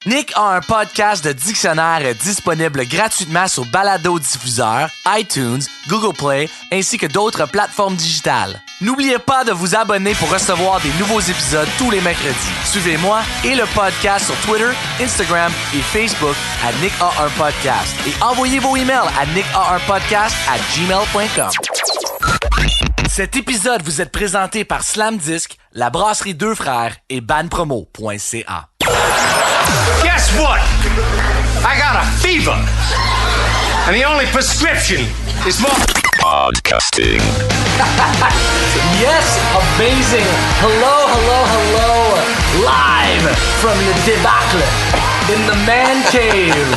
Nick a un podcast de dictionnaire disponible gratuitement sur Balado-Diffuseur, iTunes, Google Play, ainsi que d'autres plateformes digitales. N'oubliez pas de vous abonner pour recevoir des nouveaux épisodes tous les mercredis. Suivez-moi et le podcast sur Twitter, Instagram et Facebook à Nick a un podcast et envoyez vos emails à nicka1podcast@gmail.com. Cet épisode vous est présenté par Slamdisk, la brasserie Deux Frères et banpromo.ca. Guess what? I got a fever. And the only prescription is more podcasting. Yes, amazing. Hello. Live from le Débacle in the Man Cave.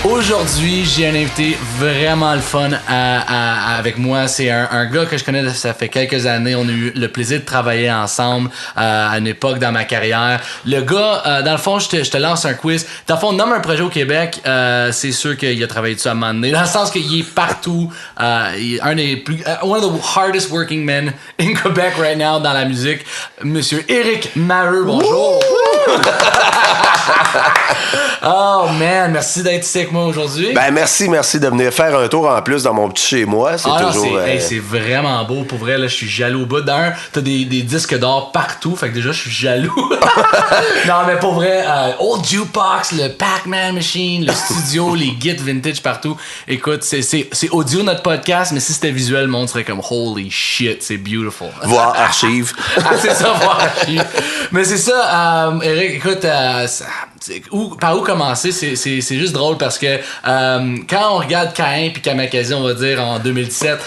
Aujourd'hui, j'ai un invité vraiment le fun avec moi. C'est un gars que je connais, ça fait quelques années. On a eu le plaisir de travailler ensemble à une époque dans ma carrière. Le gars, dans le fond, je te lance un quiz. Dans le fond, nomme un projet au Québec. C'est sûr qu'il a travaillé dessus à un moment donné. Dans le sens qu'il est partout. Il est un des plus... one of the hardest working men in Quebec right now dans la musique. Monsieur Éric Maheu, bonjour. Oh man, merci d'être ici avec moi aujourd'hui. Ben merci de venir faire un tour en plus dans mon petit chez moi. C'est toujours. C'est vraiment beau pour vrai. Là, je suis jaloux au bout. D'un, t'as des disques d'or partout, fait que déjà je suis jaloux. Non mais pour vrai, Old Jukebox, le Pac-Man Machine, le studio, les Git vintage partout. Écoute, c'est audio notre podcast, mais si c'était visuel, le monde serait comme holy shit, c'est beautiful. Voir archive. C'est ça, voir archive. Mais c'est ça, Éric, écoute, par où commencer, c'est juste drôle parce que quand on regarde Caïn puis Kamakazi, on va dire en 2017,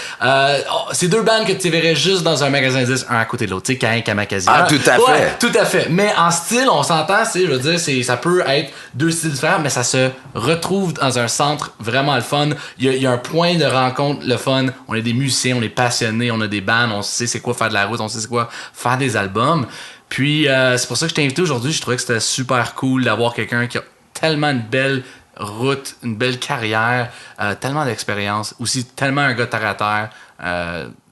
c'est deux bandes que tu verrais juste dans un magasin de disques, un à côté de l'autre, tu sais, Caïn, Kamakazi. Ah, tout à fait. Ouais, tout à fait. Mais en style, on s'entend, je veux dire, ça peut être deux styles différents, mais ça se retrouve dans un centre vraiment le fun. Il y a un point de rencontre, le fun. On est des musiciens, on est passionnés, on a des bandes, on sait c'est quoi faire de la route, on sait c'est quoi faire des albums. Puis c'est pour ça que je t'ai invité aujourd'hui. Je trouvais que c'était super cool d'avoir quelqu'un qui a tellement une belle route, une belle carrière, tellement d'expérience, aussi tellement un gars terre à terre.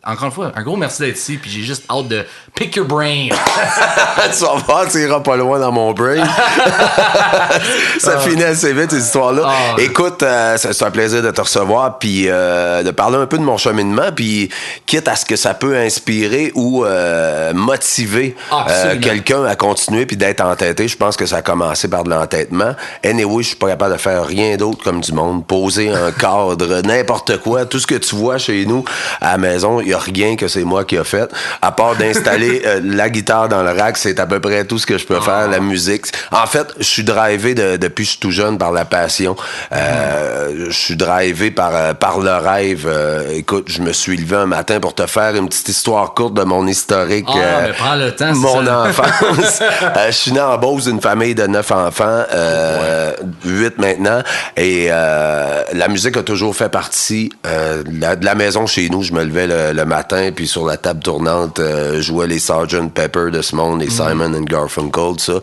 Encore une fois, un gros merci d'être ici, puis j'ai juste hâte de pick your brain. Tu vas voir, tu iras pas loin dans mon brain. Ça finit assez vite, ces histoires-là. Écoute, c'est un plaisir de te recevoir, puis de parler un peu de mon cheminement, puis quitte à ce que ça peut inspirer ou motiver quelqu'un à continuer puis d'être entêté. Je pense que ça a commencé par de l'entêtement. Anyway, je suis pas capable de faire rien d'autre comme du monde. Poser un cadre, n'importe quoi. Tout ce que tu vois chez nous à la maison, il y a rien que c'est moi qui a fait, à part d'installer la guitare dans le rack. C'est à peu près tout ce que je peux faire, la musique. En fait, je suis drivé depuis que je suis tout jeune par la passion. Je suis drivé par le rêve. Écoute, je me suis levé un matin pour te faire une petite histoire courte de mon historique. Mais prends le temps, mon enfance. Je suis né en Beauce d'une famille de 9 enfants, 8 maintenant, et la musique a toujours fait partie de la maison chez nous. Je me levais le matin, puis sur la table tournante, jouais les Sgt. Pepper de ce monde, les Simon and Garfunkel, ça.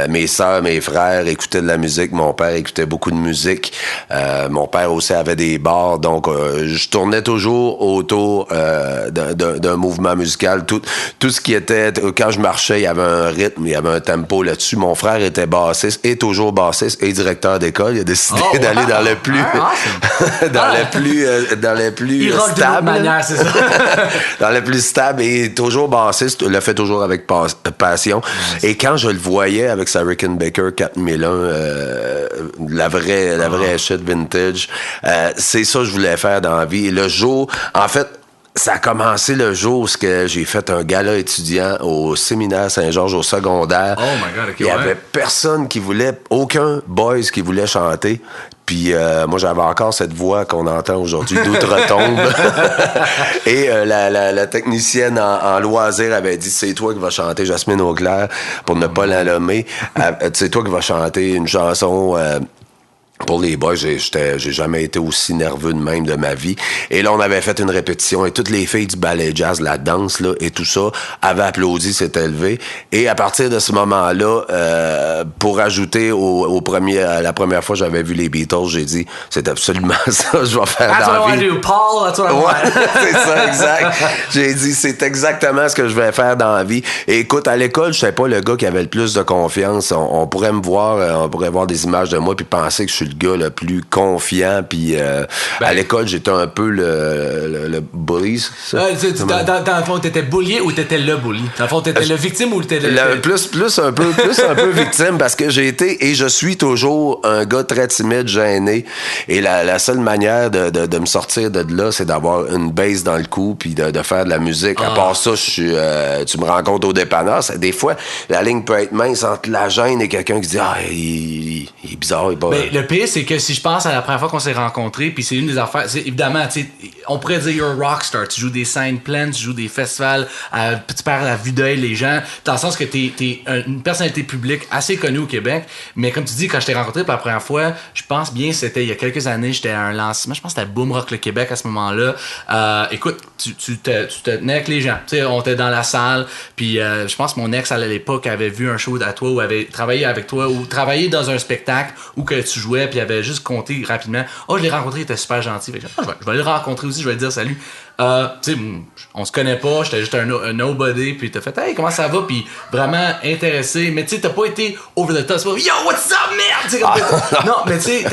Mes sœurs, mes frères écoutaient de la musique. Mon père écoutait beaucoup de musique. Mon père aussi avait des bars, donc je tournais toujours autour d'un mouvement musical. Tout ce qui était... Quand je marchais, il y avait un rythme, il y avait un tempo là-dessus. Mon frère était bassiste, et toujours bassiste, et directeur d'école. Il a décidé d'aller dans le plus... dans le plus stable. C'est ça. Dans le plus stable et toujours bassiste, le fait toujours avec passion. Et quand je le voyais avec sa Rickenbacker 4001, la vraie shit vintage, c'est ça que je voulais faire dans la vie. Et le jour, en fait, ça a commencé le jour où j'ai fait un gala étudiant au séminaire Saint-Georges au secondaire. Oh my God, OK, il y avait personne qui voulait, aucun boys qui voulait chanter. Puis moi, j'avais encore cette voix qu'on entend aujourd'hui d'outre-tombe. Et la technicienne en loisir avait dit, c'est toi qui vas chanter, Jasmine Auclair, pour ne pas la nommer. C'est toi qui vas chanter une chanson... Pour les boys, j'ai jamais été aussi nerveux de même de ma vie. Et là, on avait fait une répétition et toutes les filles du ballet jazz, la danse là, et tout ça, avaient applaudi, s'étaient levées. Et à partir de ce moment-là, pour ajouter la première fois que j'avais vu les Beatles, j'ai dit, c'est absolument ça que je vais faire That's dans what la I vie. want to do, Paul. That's what I want. Ouais, c'est ça, exact. J'ai dit, c'est exactement ce que je vais faire dans la vie. Et écoute, à l'école, je sais pas le gars qui avait le plus de confiance. On pourrait me voir, on pourrait voir des images de moi puis penser que je suis le gars le plus confiant. Puis à l'école, j'étais un peu le bully. Dans le fond, t'étais bullié ou t'étais le bully? Dans le fond, t'étais le victime ou t'étais plus un peu victime parce que j'ai été et je suis toujours un gars très timide, gêné. Et la seule manière de me sortir de là, c'est d'avoir une bass dans le cou puis de faire de la musique. À part ça, tu me rencontres au dépanneur. Des fois, la ligne peut être mince entre la gêne et quelqu'un qui dit il est bizarre, il est pas... Le pire, c'est que si je pense à la première fois qu'on s'est rencontrés, puis c'est une des affaires, c'est évidemment, tu sais, on pourrait dire you're a rockstar, tu joues des scènes pleines, tu joues des festivals, tu perds la vue d'œil les gens, dans le sens que t'es une personnalité publique assez connue au Québec, mais comme tu dis, quand je t'ai rencontré pour la première fois, je pense bien c'était il y a quelques années, j'étais à un lancement, je pense que c'était Boom Rock le Québec à ce moment-là. Écoute, tu te tenais avec les gens, tu sais, on était dans la salle, puis je pense que mon ex à l'époque avait vu un show à toi ou avait travaillé avec toi ou travaillé dans un spectacle où que tu jouais puis avait juste compté rapidement. Je l'ai rencontré, il était super gentil. Fait que, je vais le rencontrer aussi, je vais lui dire salut. Tu sais, on se connaît pas, j'étais juste un nobody, puis t'as fait hey, comment ça va, puis vraiment intéressé, mais tu sais, t'as pas été over the top, c'est pas yo, what's up, merde! Non, mais tu sais,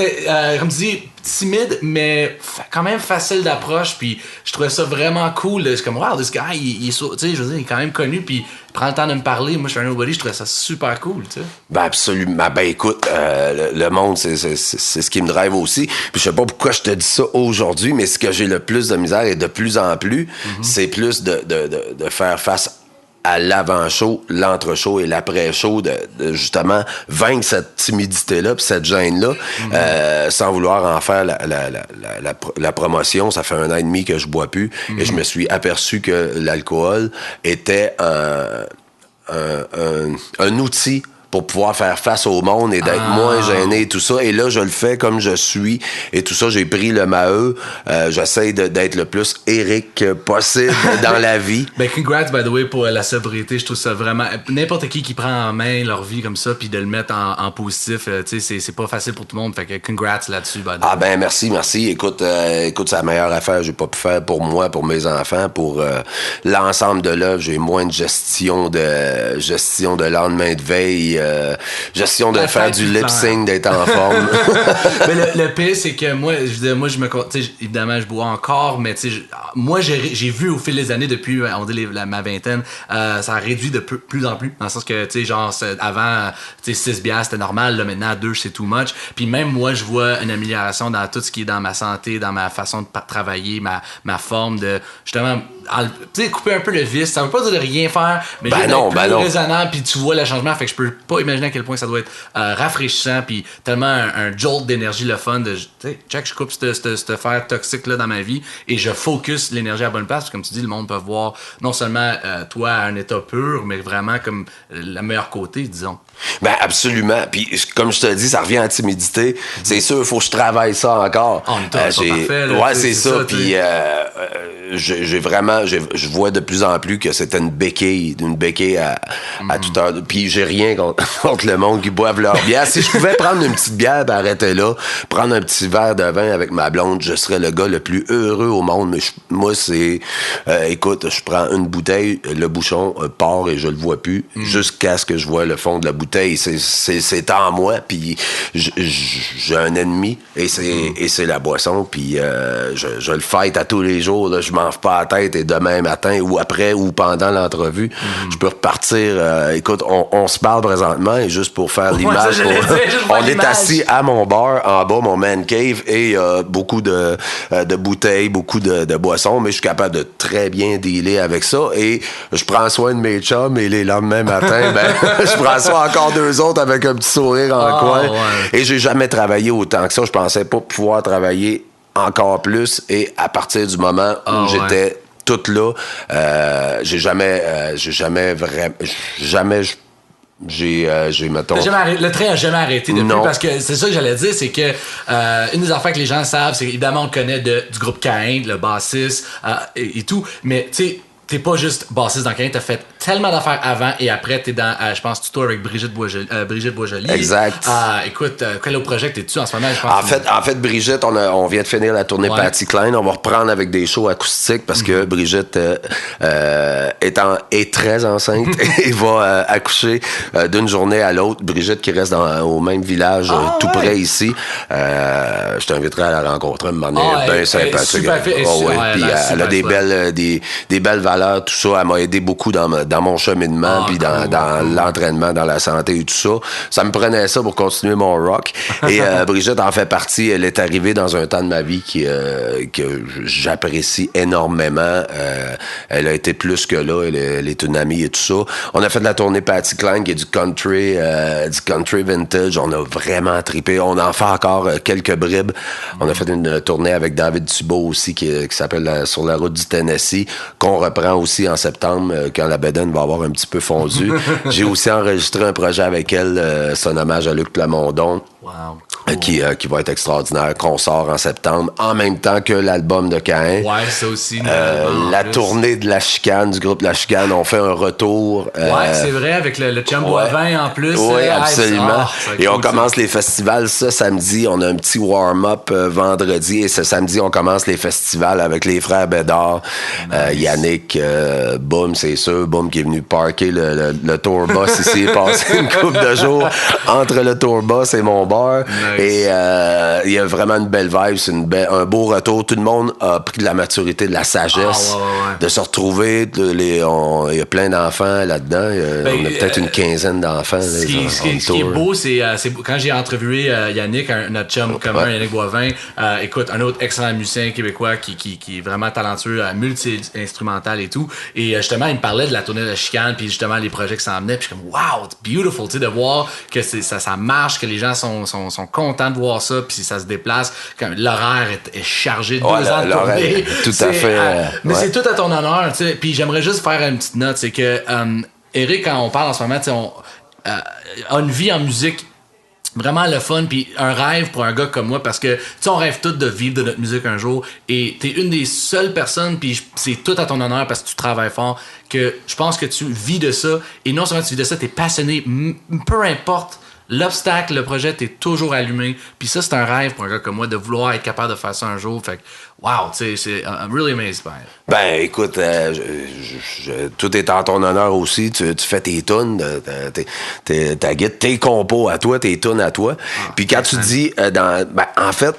comme tu dis, timide, mais quand même facile d'approche, puis je trouvais ça vraiment cool. C'est comme, wow, this guy, il est, tu sais, je veux dire, il est quand même connu, puis il prend le temps de me parler. Moi, je suis un nobody, je trouvais ça super cool, tu sais. Ben, absolument. Ben, écoute, le monde, c'est ce qui me drive aussi. Puis je sais pas pourquoi je te dis ça aujourd'hui, mais ce que j'ai le plus de misère et de plus en plus, c'est plus de faire face à l'avant-show, l'entre-show et l'après-show, de justement vaincre cette timidité-là puis cette gêne-là, sans vouloir en faire la promotion. Ça fait 1 an et demi que je bois plus et je me suis aperçu que l'alcool était un outil pour pouvoir faire face au monde et d'être moins gêné et tout ça. Et là, je le fais comme je suis et tout ça. J'ai pris le Maheu. J'essaie d'être le plus Eric possible dans la vie. Ben, congrats, by the way, pour la sobriété. Je trouve ça vraiment... N'importe qui prend en main leur vie comme ça puis de le mettre en positif, tu sais, c'est pas facile pour tout le monde. Fait que congrats là-dessus, by the way. Ah ben, merci. Écoute, c'est la meilleure affaire que j'ai pas pu faire pour moi, pour mes enfants, pour l'ensemble de l'œuvre. J'ai moins de gestion de lendemain de veille, gestion de faire du lip-sync, d'être en forme. Mais le pire, c'est que moi, je me... Évidemment, je bois encore, mais moi, j'ai vu au fil des années, depuis, on dit ma vingtaine, ça a réduit de plus en plus. Dans le sens que, tu sais, genre, avant, 6 bières, c'était normal. Là, maintenant, 2, c'est too much. Puis même moi, je vois une amélioration dans tout ce qui est dans ma santé, dans ma façon de travailler, ma forme de, justement, tu sais, couper un peu le vice. Ça veut pas dire de rien faire, mais juste être plus raisonnable, puis tu vois le changement. Fait que je peux pas imaginer à quel point ça doit être rafraîchissant, puis tellement un jolt d'énergie, le fun de, tu sais, check, je coupe cette fer toxique là dans ma vie et je focus l'énergie à la bonne place. Comme tu dis, le monde peut voir non seulement toi à un état pur, mais vraiment comme le meilleur côté, disons. Ben absolument. Puis comme je te dis, ça revient à la timidité. C'est sûr, il faut que je travaille ça encore. Parfait, là, ouais, c'est ça. Puis je vois de plus en plus que c'était une béquille à toute heure. Puis j'ai rien contre le monde qui boive leur bière. Si je pouvais prendre une petite bière et arrêter là, prendre un petit verre de vin avec ma blonde, je serais le gars le plus heureux au monde. Mais moi, c'est... écoute, je prends une bouteille, le bouchon part et je le vois plus jusqu'à ce que je vois le fond de la bouteille. C'est en moi, puis j'ai un ennemi et c'est la boisson, puis je le fight à tous les jours. Là, je m'en fais pas la tête et demain matin ou après ou pendant l'entrevue, je peux repartir. Écoute, on se parle présentement et juste pour faire l'image, on est assis à mon bar en bas, mon man cave, et beaucoup de bouteilles, beaucoup de boissons, mais je suis capable de très bien dealer avec ça et je prends soin de mes chums et les lendemains matin, je prends soin encore 2 autres avec un petit sourire en coin. Ouais. Et j'ai jamais travaillé autant que ça. Je pensais pas pouvoir travailler encore plus et à partir du moment où j'étais tout là, j'ai jamais mettons... Le train a jamais arrêté depuis, Non. parce que c'est ça que j'allais dire, c'est que une des affaires que les gens savent, c'est évidemment on connaît du groupe Caïn, le bassiste et tout, mais tu sais, t'es pas juste bassiste dans Caïn, t'as fait tellement d'affaires avant et après t'es dans, je pense, tu tours avec Brigitte Boisjoli. Exact. Écoute, quel autre projet t'es-tu en ce moment? Je pense En fait, Brigitte, on vient de finir la tournée Patty Klein. On va reprendre avec des shows acoustiques parce que Brigitte est très enceinte et va accoucher d'une journée à l'autre. Brigitte qui reste au même village tout près ici. Je t'inviterai à la rencontrer, me demander bien sympathique. Super fait. Puis elle a des belles valeurs, tout ça. Elle m'a aidé beaucoup dans mon cheminement, puis dans l'entraînement, dans la santé et tout ça. Ça me prenait ça pour continuer mon rock. Et Brigitte en fait partie. Elle est arrivée dans un temps de ma vie que j'apprécie énormément. Elle a été plus que là. Elle est une amie et tout ça. On a fait de la tournée Patty Klein, qui est du country vintage. On a vraiment trippé. On en fait encore quelques bribes. On a fait une tournée avec David Thibault aussi, qui s'appelle Sur la route du Tennessee, qu'on reprend aussi en septembre, quand la bedaine va avoir un petit peu fondu. J'ai aussi enregistré un projet avec elle, c'est un hommage à Luc Plamondon. Wow, cool. Qui va être extraordinaire, qu'on sort en septembre, en même temps que l'album de Caïn. Ouais, ça aussi. La tournée de La Chicane, du groupe La Chicane, on fait un retour. Ouais, c'est vrai, avec le chum Boivin en plus. Oui, absolument. Et on cool, commence les festivals ce samedi. On a un petit warm-up vendredi. Et ce samedi, on commence les festivals avec les frères Bédard. Nice. Yannick, Boom, c'est sûr. Boom qui est venu parker le tour bus ici, passer une couple de jours entre le tour bus et mon bar. Nice. Et il y a vraiment une belle vibe. C'est un beau retour. Tout le monde a pris de la maturité, de la sagesse, de se retrouver. Il y a plein d'enfants là-dedans. On a peut-être une quinzaine d'enfants. Ce qui est beau, c'est quand j'ai entrevué Yannick, notre chum commun, Yannick Boivin, écoute, un autre excellent musicien québécois qui est vraiment talentueux, multi-instrumental et tout. Et justement, il me parlait de la tournée de La Chicane, puis justement les projets qui s'en venaient. Puis je suis comme, wow, it's beautiful, tu sais, de voir que ça marche, que les gens sont contents de voir ça, puis ça se déplace. L'horaire est chargé de 2 ans de tournée. Tout à fait. Mais c'est tout à ton honneur, tu sais. Puis j'aimerais juste faire une petite note, c'est que Eric, quand on parle en ce moment, tu sais, a une vie en musique vraiment le fun, puis un rêve pour un gars comme moi, parce que tu sais, on rêve tous de vivre de notre musique un jour, et t'es une des seules personnes, puis c'est tout à ton honneur parce que tu travailles fort, que je pense que tu vis de ça, et non seulement tu vis de ça, t'es passionné, peu importe l'obstacle, le projet, t'es toujours allumé. Puis ça, c'est un rêve pour un gars comme moi, de vouloir être capable de faire ça un jour. Fait que, wow, tu sais, I'm really amazed by it. Ben, écoute, tout est en ton honneur aussi. Tu fais tes tunes, ta guide, tes compos à toi, tes tunes à toi. Puis quand tu dis, en fait,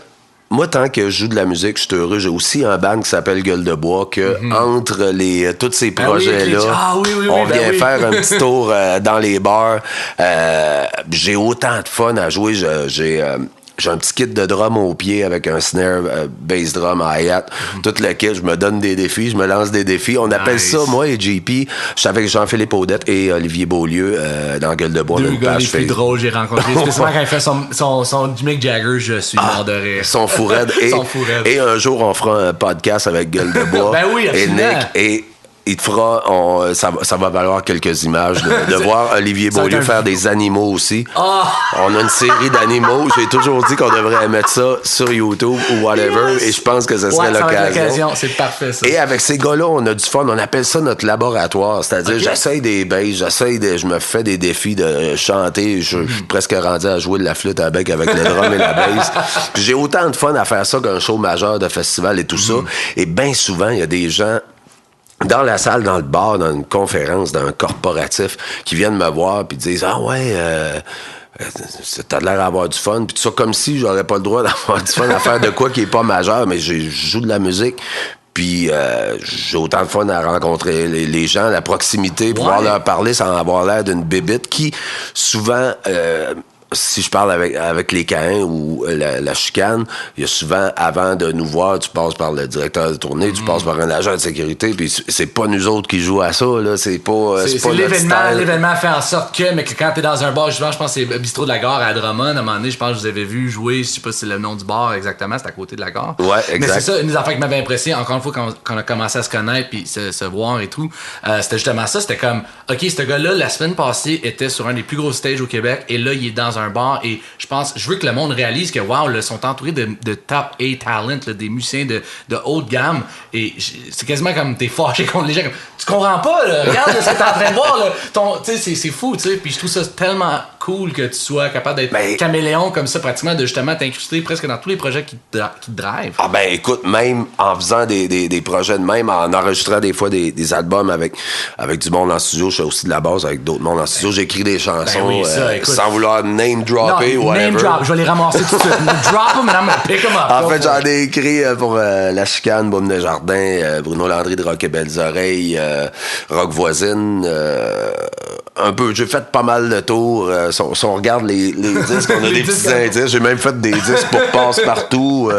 moi, tant que je joue de la musique, je suis heureux. J'ai aussi un band qui s'appelle Gueule de Bois, que entre tous ces projets-là, on vient faire un petit tour dans les bars. J'ai autant de fun à jouer. J'ai un petit kit de drum au pied avec un snare, bass drum, hi-hat, tout le kit. Je me donne des défis, je me lance des défis. On appelle ça, moi et JP, je suis avec Jean-Philippe Audette et Olivier Beaulieu dans Gueule de Bois. Deux gars les plus drôles j'ai rencontrés. Spécialement quand il fait son Mick Jagger, je suis mort de rire. Son fou raide. Et un jour, on fera un podcast avec Gueule de Bois. Ben oui, absolument. Et Nick, il te fera, ça va valoir quelques images de voir Olivier Beaulieu faire des animaux aussi. On a une série d'animaux. J'ai toujours dit qu'on devrait mettre ça sur YouTube ou whatever, et je pense que ce serait l'occasion. C'est parfait, ça. Et avec ces gars-là, on a du fun. On appelle ça notre laboratoire. C'est-à-dire, j'essaye des basses, je me fais des défis de chanter. Je suis presque rendu à jouer de la flûte à bec avec le drum et la basse. Puis j'ai autant de fun à faire ça qu'un show majeur de festival et tout ça. Et bien souvent, il y a des gens dans la salle, dans le bar, dans une conférence, dans un corporatif, qui viennent me voir puis disent « Ah ouais, t'as l'air d'avoir du fun. » Puis tout ça, comme si j'aurais pas le droit d'avoir du fun à faire de quoi qui est pas majeur, mais je joue de la musique. Puis j'ai autant de fun à rencontrer les gens, la proximité, pouvoir leur parler sans avoir l'air d'une bébite qui, souvent... si je parle avec les Caïns ou la chicane, il y a souvent, avant de nous voir, tu passes par le directeur de tournée, tu passes par un agent de sécurité, puis c'est pas nous autres qui jouent à ça, là. C'est pas l'événement fait en sorte que, mais que quand t'es dans un bar, justement, je pense que c'est Bistrot de la Gare à Drummond, à un moment donné, je pense que je vous avais vu jouer, je sais pas si c'est le nom du bar exactement, c'est à côté de la gare. Ouais, exact. Mais c'est ça, une des affaires qui m'avait impressionné, encore une fois, quand on a commencé à se connaître puis se voir et tout, c'était justement ça, c'était comme, OK, ce gars-là, la semaine passée, était sur un des plus gros stages au Québec, et là, il est dans un bar, et je veux que le monde réalise que, wow, là, ils sont entourés de top A talent, là, des musiciens de haute gamme, et c'est quasiment comme t'es fâché contre les gens, comme, tu comprends pas, là, regarde ce que t'es en train de voir, là, tu sais, c'est fou, tu sais, puis je trouve ça tellement cool que tu sois capable d'être caméléon comme ça, pratiquement, de justement t'incruster presque dans tous les projets qui te drive. Ah ben écoute, même en faisant des projets de même, en enregistrant des fois des albums avec du monde en studio, je fais aussi de la base avec d'autres mondes en studio, j'écris des chansons sans vouloir name dropper ou whatever. Name drop, je vais les ramasser tout de suite. Drop them and I'm gonna pick them up. En fait, j'en ai écrit pour La Chicane, Boum Desjardins, Bruno Landry de Rock et Belles Oreilles, Rock Voisine, un peu, j'ai fait pas mal de tours. Si on regarde les disques, on a des petits indices. J'ai même fait des disques pour Passe-Partout.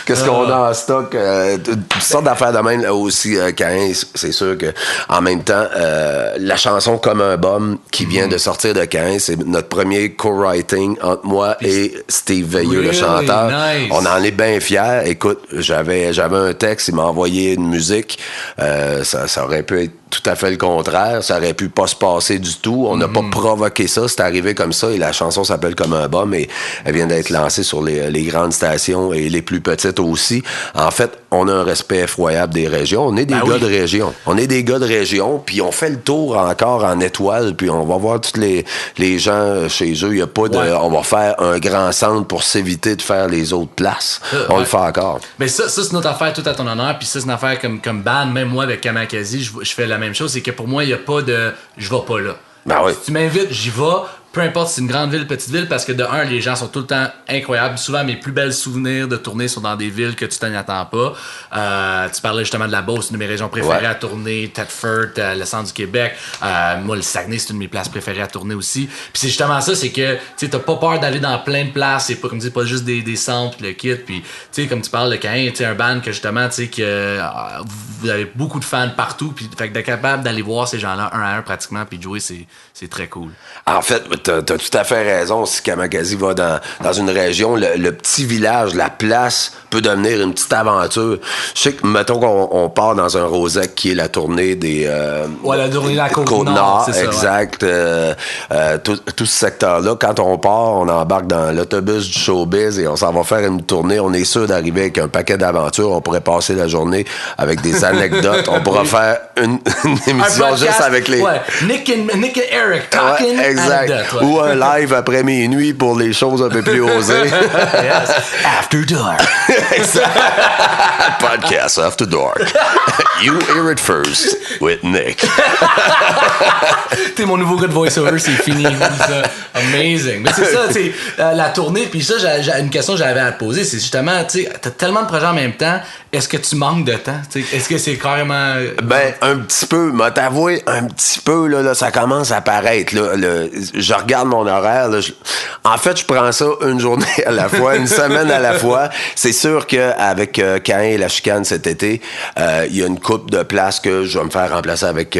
Qu'est-ce qu'on a en stock? Toutes sortes d'affaires de même. Là aussi, Caïn, c'est sûr que en même temps, la chanson Comme un bum qui vient de sortir de Caïn, c'est notre premier co-writing entre moi et Steve Veilleux, le chanteur. Nice. On en est bien fiers. Écoute, j'avais un texte, il m'a envoyé une musique. Ça aurait pu être tout à fait le contraire. Ça aurait pu pas se passer du tout. On n'a pas provoqué ça. C'est arrivé comme ça et la chanson s'appelle Comme un bum et elle vient d'être lancée sur les grandes stations et les plus petites aussi. En fait, on a un respect effroyable des régions. On est des gars de région. On est des gars de région puis on fait le tour encore en étoile puis on va voir tous les gens chez eux. Il y a pas de... On va faire un grand centre pour s'éviter de faire les autres places. On le fait encore. Mais ça c'est notre affaire tout à ton honneur puis ça c'est une affaire comme band. Même moi avec Kamakazi, je fais la même chose, c'est que pour moi, il n'y a pas de « je vais pas là ». Ben oui. Si tu m'invites, j'y vais. Peu importe si c'est une grande ville, petite ville, parce que de un, les gens sont tout le temps incroyables. Souvent, mes plus belles souvenirs de tournée sont dans des villes que tu t'en attends pas. Tu parlais justement de la Beauce, une de mes régions préférées à tourner, Thetford, le centre du Québec. Moi, le Saguenay, c'est une de mes places préférées à tourner aussi. Puis c'est justement ça, c'est que tu t'as pas peur d'aller dans plein de places. C'est pas comme pas juste des centres, le kit. Puis tu sais, comme tu parles de Caïn, tu un band que justement, tu sais, que vous avez beaucoup de fans partout. Puis fait que d'être capable d'aller voir ces gens-là un à un pratiquement, puis de jouer, c'est très cool. En fait, t'as tout à fait raison. Si Kamakazi va dans une région, le petit village, la place peut devenir une petite aventure. Je sais que, mettons qu'on part dans un Rosec qui est la tournée des... la tournée de la Côte-Nord, c'est ça. Exact. Tout ce secteur-là, quand on part, on embarque dans l'autobus du showbiz et on s'en va faire une tournée. On est sûr d'arriver avec un paquet d'aventures. On pourrait passer la journée avec des anecdotes. On pourra faire une émission juste avec les... Ouais. Nick et Eric talking exact. Ou un live après minuit pour les choses un peu plus osées. Yes. After Dark. Podcast After Dark. You hear it first with Nick. T'es mon nouveau gars de voice-over, c'est fini. Ça. Amazing. Mais c'est ça, tu sais, la tournée, puis ça, j'ai une question que j'avais à te poser, c'est justement, tu sais, t'as tellement de projets en même temps, est-ce que tu manques de temps? T'sais, est-ce que c'est carrément... Ben, un petit peu, m'a t'avoué, un petit peu, là, ça commence à paraître, là. Je regarde mon horaire, là, en fait, je prends ça une journée à la fois, une semaine à la fois. C'est sûr qu'avec Caïn et La Chicane cet été, il y a une couple de places que je vais me faire remplacer avec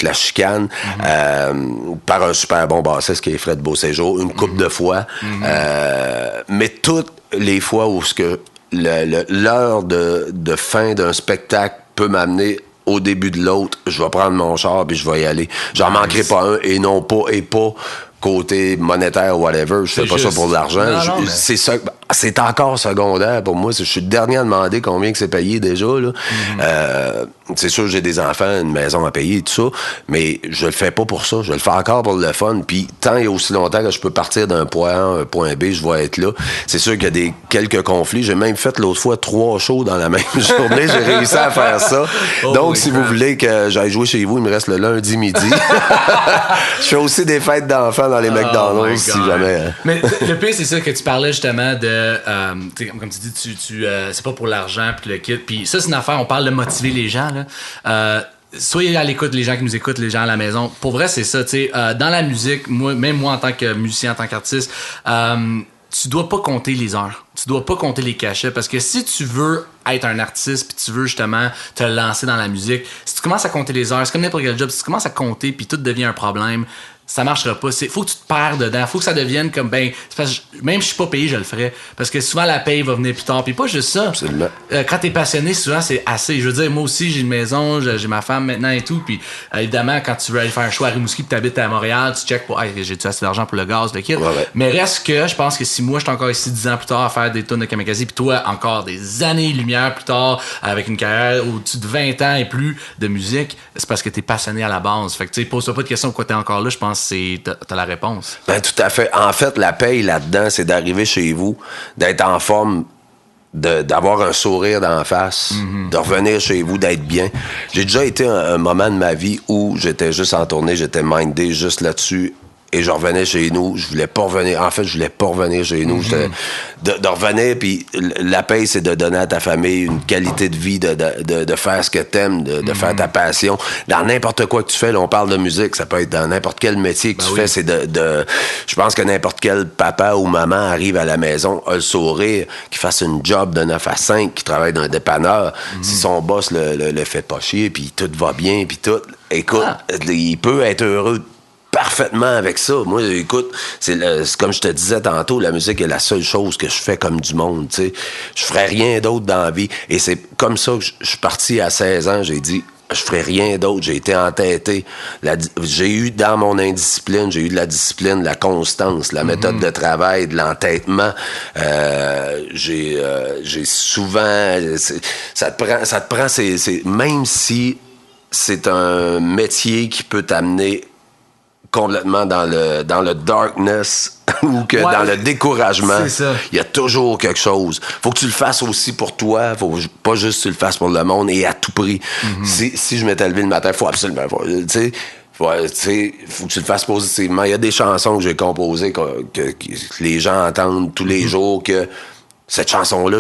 La Chicane par un super bon bassiste qui est Fred Beauséjour, une couple de fois. Mais toutes les fois où l'heure de fin d'un spectacle peut m'amener au début de l'autre, je vais prendre mon char puis je vais y aller. J'en manquerai pas un et non pas côté monétaire ou whatever. Je fais pas ça pour de l'argent. C'est ça. C'est encore secondaire pour moi. Je suis le dernier à demander combien que c'est payé déjà. Là. C'est sûr que j'ai des enfants, une maison à payer, tout ça, mais je le fais pas pour ça. Je le fais encore pour le fun. Puis tant et aussi longtemps que je peux partir d'un point A à un point B, je vais être là. C'est sûr qu'il y a quelques conflits. J'ai même fait l'autre fois 3 shows dans la même journée. J'ai réussi à faire ça. Donc, si vous voulez que j'aille jouer chez vous, il me reste le lundi midi. Je fais aussi des fêtes d'enfants dans les McDonald's, si jamais. Mais le pire, c'est ça que tu parlais justement de... comme tu dis, c'est pas pour l'argent puis le kit. Puis ça, c'est une affaire, on parle de motiver les gens. Là. soyez à l'écoute, les gens qui nous écoutent, les gens à la maison. Pour vrai, c'est ça, tu sais. Dans la musique, même moi en tant que musicien, en tant qu'artiste, tu dois pas compter les heures. Tu dois pas compter les cachets. Parce que si tu veux être un artiste puis tu veux justement te lancer dans la musique, si tu commences à compter les heures, c'est comme n'importe quel job, si tu commences à compter puis tout devient un problème, ça marchera pas. Faut que tu te perds dedans. Faut que ça devienne comme, ben, c'est parce que même si je suis pas payé, je le ferai. Parce que souvent, la paye va venir plus tard. Puis pas juste ça. Absolument. Quand t'es passionné, souvent, c'est assez. Je veux dire, moi aussi, j'ai une maison, j'ai ma femme maintenant et tout. Puis évidemment, quand tu veux aller faire un show à Rimouski puis t'habites à Montréal, tu checkes pour, j'ai-tu assez d'argent pour le gaz, le kit. Ouais. Mais reste que, je pense que si moi, j'étais encore ici 10 ans plus tard à faire des tonnes de kamikaze, puis toi, encore des années-lumière plus tard, avec une carrière au-dessus de 20 ans et plus de musique, c'est parce que t'es passionné à la base. Fait que, tu sais, pose-toi pas de questions pourquoi t'es encore là. Je pense que t'as la réponse. Ben, tout à fait. En fait, la paye là-dedans, c'est d'arriver chez vous, d'être en forme, d'avoir un sourire d'en face, de revenir chez vous, d'être bien. J'ai déjà été un moment de ma vie où j'étais juste en tournée, j'étais mindé juste là-dessus. Et je revenais chez nous, je voulais pas revenir. En fait, je voulais pas revenir chez nous. De revenir, puis la paye, c'est de donner à ta famille une qualité de vie, de faire ce que t'aimes, de faire ta passion. Dans n'importe quoi que tu fais, là, on parle de musique, ça peut être dans n'importe quel métier que tu fais, c'est je pense que n'importe quel papa ou maman arrive à la maison, a le sourire, qui fasse une job de 9 à 5, qui travaille dans un dépanneur. Si son boss le fait pas chier, puis tout va bien, puis tout, écoute, il peut être heureux parfaitement avec ça. Moi, écoute, c'est comme je te disais tantôt, la musique est la seule chose que je fais comme du monde, tu sais. Je ferais rien d'autre dans la vie. Et c'est comme ça que je suis parti à 16 ans, j'ai dit, je ferais rien d'autre. J'ai été entêté. J'ai eu dans mon indiscipline, j'ai eu de la discipline, de la constance, la méthode de travail, de l'entêtement. J'ai souvent... Ça te prend même si c'est un métier qui peut t'amener complètement dans le darkness ou que dans le découragement, il y a toujours quelque chose. Faut que tu le fasses aussi pour toi, faut pas juste que tu le fasses pour le monde et à tout prix. Si je m'étais levé le matin, faut absolument, tu sais, faut que tu le fasses positivement. Il y a des chansons que j'ai composées que les gens entendent tous les jours que cette chanson-là,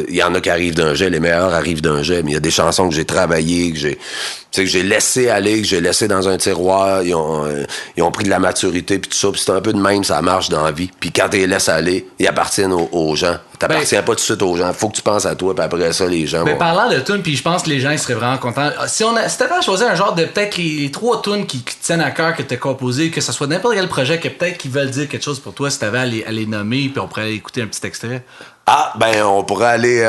il y en a qui arrivent d'un jet, les meilleurs arrivent d'un jet, mais il y a des chansons que j'ai travaillées, que j'ai laissé aller, que j'ai laissé dans un tiroir, ils ont pris de la maturité puis tout ça, puis c'est un peu de même, ça marche dans la vie. Puis quand tu les laisses aller, ils appartiennent aux gens. T'appartiens pas tout de suite aux gens, faut que tu penses à toi, puis après ça, les gens parlant de tunes, puis je pense que les gens ils seraient vraiment contents. Si t'avais à choisir un genre de peut-être les 3 tunes qui tiennent à cœur que t'as composé, que ce soit n'importe quel projet que peut-être qu'ils veulent dire quelque chose pour toi, si t'avais à les nommer, puis on pourrait écouter un petit extrait. Ah, ben, on pourrait aller...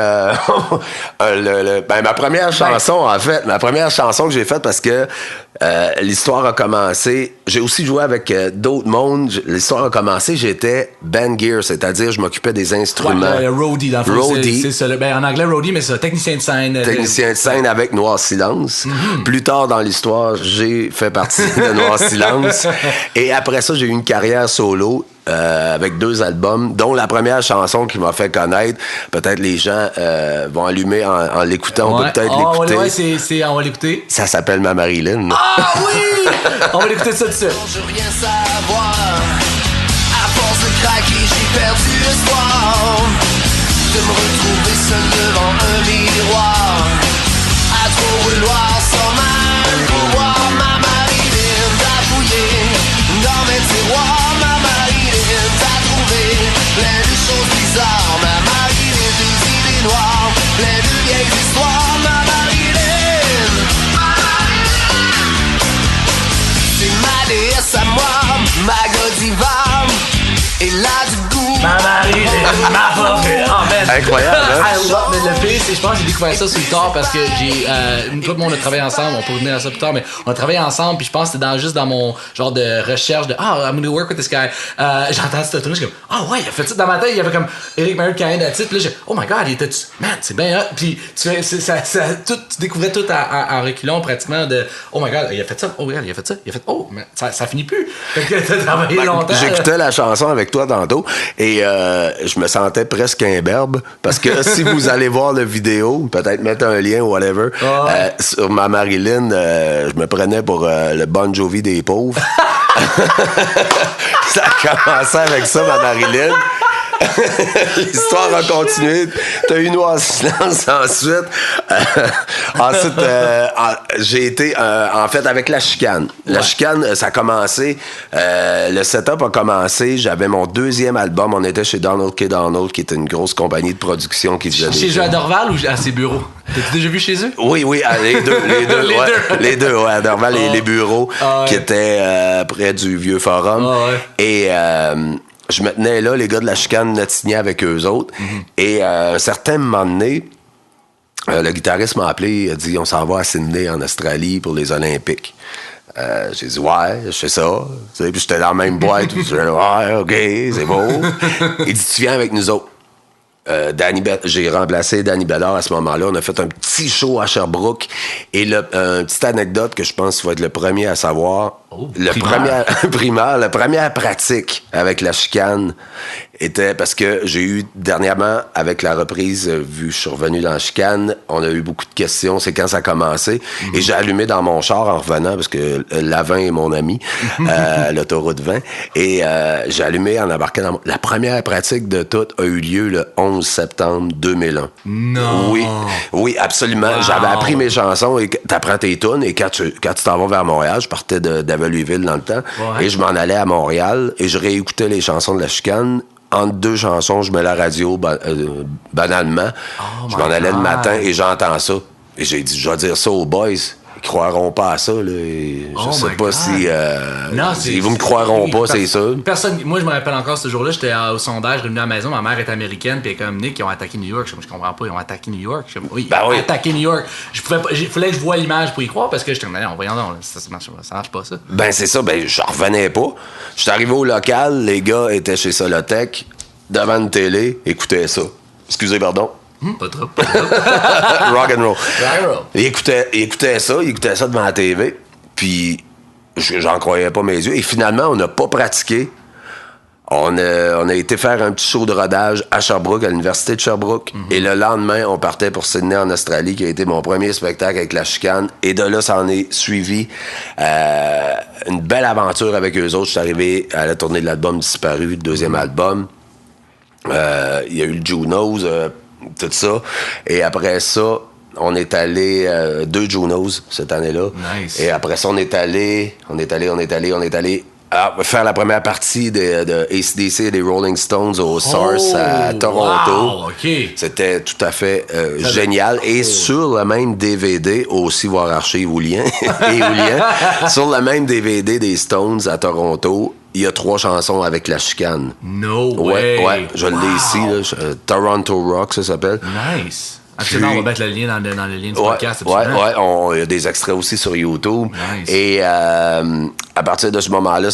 ma première chanson, en fait, ma première chanson que j'ai faite parce que l'histoire a commencé... J'ai aussi joué avec d'autres mondes. L'histoire a commencé, j'étais band gear, c'est-à-dire je m'occupais des instruments. Ouais, roadie, dans le fond. C'est ça. En anglais, roadie, mais c'est ça, technicien de scène. Technicien de scène avec Noir Silence. Plus tard dans l'histoire, j'ai fait partie de Noir Silence. Et après ça, j'ai eu une carrière solo. Avec 2 albums, dont la première chanson qui m'a fait connaître. Peut-être les gens vont allumer en l'écoutant. On peut peut-être l'écouter. On va l'écouter. Ça s'appelle Ma Marilyn. Ah oui! On va l'écouter ça tout de suite. Je veux rien savoir. À force de craquer, j'ai perdu l'espoir de me retrouver seul devant un miroir. À trop vouloir sans même pouvoir. Ma Marilyn t'a fouillé dans mes tiroirs. Plein de choses bizarres, ma Marilyn, des idées noires, plein de vieilles histoires, ma Marilyn. C'est ma déesse à moi, ma Godiva, et là du goût. Ma Marilyn, ma favorite. Oh, man. Incroyable, hein? Mais le pire, c'est je pense que j'ai découvert ça sur le tard parce que une couple de monde a travaillé ensemble, on peut revenir à ça plus tard, mais on a travaillé ensemble, puis je pense que c'était juste dans mon genre de recherche de I'm gonna work with this guy. J'entends cette tune, je suis comme ouais, il a fait ça dans ma tête, il y avait comme Eric Marriott qui a un titre, puis là j'ai oh my god, il était man, c'est bien hot, puis tu découvrais tout en reculant pratiquement de oh my god, il a fait ça, oh regarde, il a fait ça, il a fait oh, mais ça finit plus. Fait que t'as travaillé longtemps. J'écoutais la chanson avec toi tantôt et je me sentais presque imberbe parce que si vous allez voir la vidéo, peut-être mettre un lien ou whatever, sur ma Marilyn, je me prenais pour le Bon Jovi des pauvres. Ça a commencé avec ça, ma Marilyn. L'histoire a continué. T'as eu nous en silence ensuite. J'ai été, en fait, avec la chicane. La chicane, ça a commencé. Le setup a commencé. J'avais mon 2e album. On était chez Donald K. Donald, qui était une grosse compagnie de production qui faisait Chez eux à Dorval ou à ses bureaux? T'as-tu déjà vu chez eux? Oui, les deux. Les deux, ouais, à Dorval, les bureaux qui étaient près du vieux forum. Et je me tenais là, les gars de la chicane me signaient avec eux autres. Et à un certain moment donné, le guitariste m'a appelé, il a dit « On s'en va à Sydney, en Australie, pour les Olympiques. » J'ai dit « Ouais, je fais ça. » Puis j'étais dans la même boîte. Je disais « Ouais, OK, c'est beau. » Il dit « Tu viens avec nous autres. » J'ai remplacé Danny Bellard à ce moment-là. On a fait un petit show à Sherbrooke. Et une petite anecdote que je pense qu'il va être le premier à savoir. La première pratique avec la chicane était parce que j'ai eu dernièrement, avec la reprise, vu que je suis revenu dans la chicane, on a eu beaucoup de questions. C'est quand ça a commencé. Et j'ai allumé dans mon char en revenant, parce que l'Avin est mon ami, l'autoroute 20. Et j'ai allumé en embarquant dans la première pratique de toute a eu lieu le 11 septembre 2001. Non! Oui, absolument. Wow. J'avais appris mes chansons et t'apprends tes tunes. Et quand tu t'en vas vers Montréal, je partais d'Avelueville dans le temps. Ouais. Et je m'en allais à Montréal et je réécoutais les chansons de la chicane. Entre 2 chansons, je mets la radio banalement. Je m'en allais le matin et j'entends ça. Et j'ai dit, je vais dire ça aux boys. Ils croiront pas à ça. Là. Je sais pas si... ils vous me croiront pas, c'est ça. Personne. Moi, je me rappelle encore ce jour-là, j'étais au sondage, revenu à la maison, ma mère est américaine, puis elle est comme Nick, ils ont attaqué New York. Je comprends pas, ils ont attaqué New York. Oui, attaqué New York. Il fallait que je voie l'image pour y croire, parce que j'étais comme, non, voyons donc, ça marche pas, ça. Ben, c'est ça, je revenais pas. J'étais arrivé au local, les gars étaient chez Solotech, devant une télé, écoutaient ça. Excusez, pardon. Pas trop. Rock and roll. Il écoutait ça devant la TV, puis j'en croyais pas mes yeux. Et finalement, on n'a pas pratiqué. On a été faire un petit show de rodage à Sherbrooke, à l'université de Sherbrooke. Et le lendemain, on partait pour Sydney, en Australie, qui a été mon premier spectacle avec la chicane. Et de là, ça en est suivi une belle aventure avec eux autres. Je suis arrivé à la tournée de l'album Disparu, le 2e album. Il y a eu le Junos, tout ça. Et après ça, on est allé 2 Junos cette année-là. Nice. Et après ça, on est allé faire la première partie de AC/DC et des Rolling Stones au Source à Toronto. Wow, okay. C'était tout à fait génial. Et sur le même DVD, aussi voir Archive Oulien, sur le même DVD des Stones à Toronto, il y a 3 chansons avec la chicane. No way! Ouais, je l'ai ici. Là, Toronto Rock, ça s'appelle. Nice! Absolument, on va mettre le lien dans le lien du podcast. Il y a des extraits aussi sur YouTube. Nice. Et à partir de ce moment-là,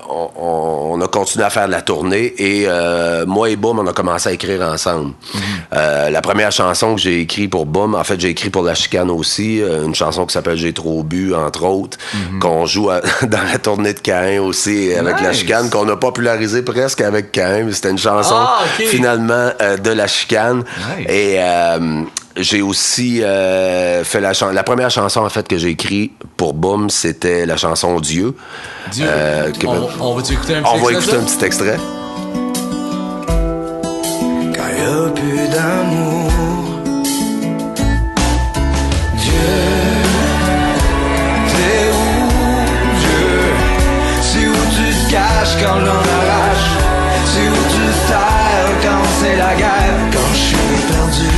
on a continué à faire de la tournée. Et moi et Boom, on a commencé à écrire ensemble. La première chanson que j'ai écrite pour Boom, en fait, j'ai écrit pour la chicane aussi. Une chanson qui s'appelle J'ai trop bu, entre autres, qu'on joue dans la tournée de Caïn aussi avec la chicane, qu'on a popularisé presque avec Caïn. C'était une chanson, finalement, de la chicane. Nice. Et... j'ai aussi fait la première chanson en fait que j'ai écrite pour Boom, c'était la chanson Dieu. Dieu. On va-tu écouter un petit extrait? On va écouter un petit extrait. Quand il n'y a plus d'amour, Dieu, t'es où, Dieu? C'est où tu te caches quand l'on arrache? C'est où tu te terres quand c'est la guerre? Quand je suis perdu,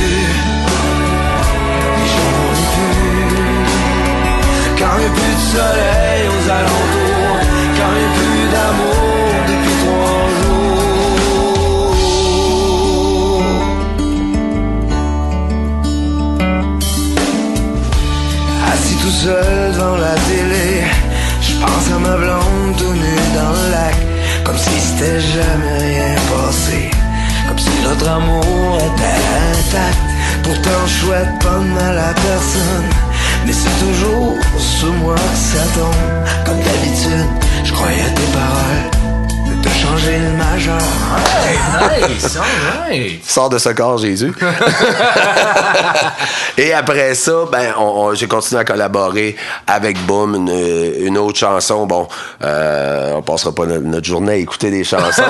quand il n'y a plus de soleil aux alentours, quand il n'y a plus d'amour depuis 3 jours. Assis tout seul devant la télé, je pense à ma blonde tout nue dans le lac, comme si c'était jamais rien passé, comme si notre amour était intact. Pourtant je souhaite pas de mal à personne, mais c'est toujours sur moi que ça tombe. Comme d'habitude, je croyais à tes paroles, de te chanter changer le major. Hey, nice, alright. Sors de ce corps, Jésus. Et après ça, ben, j'ai continué à collaborer avec Boom, une autre chanson. Bon, on passera pas notre journée à écouter des chansons,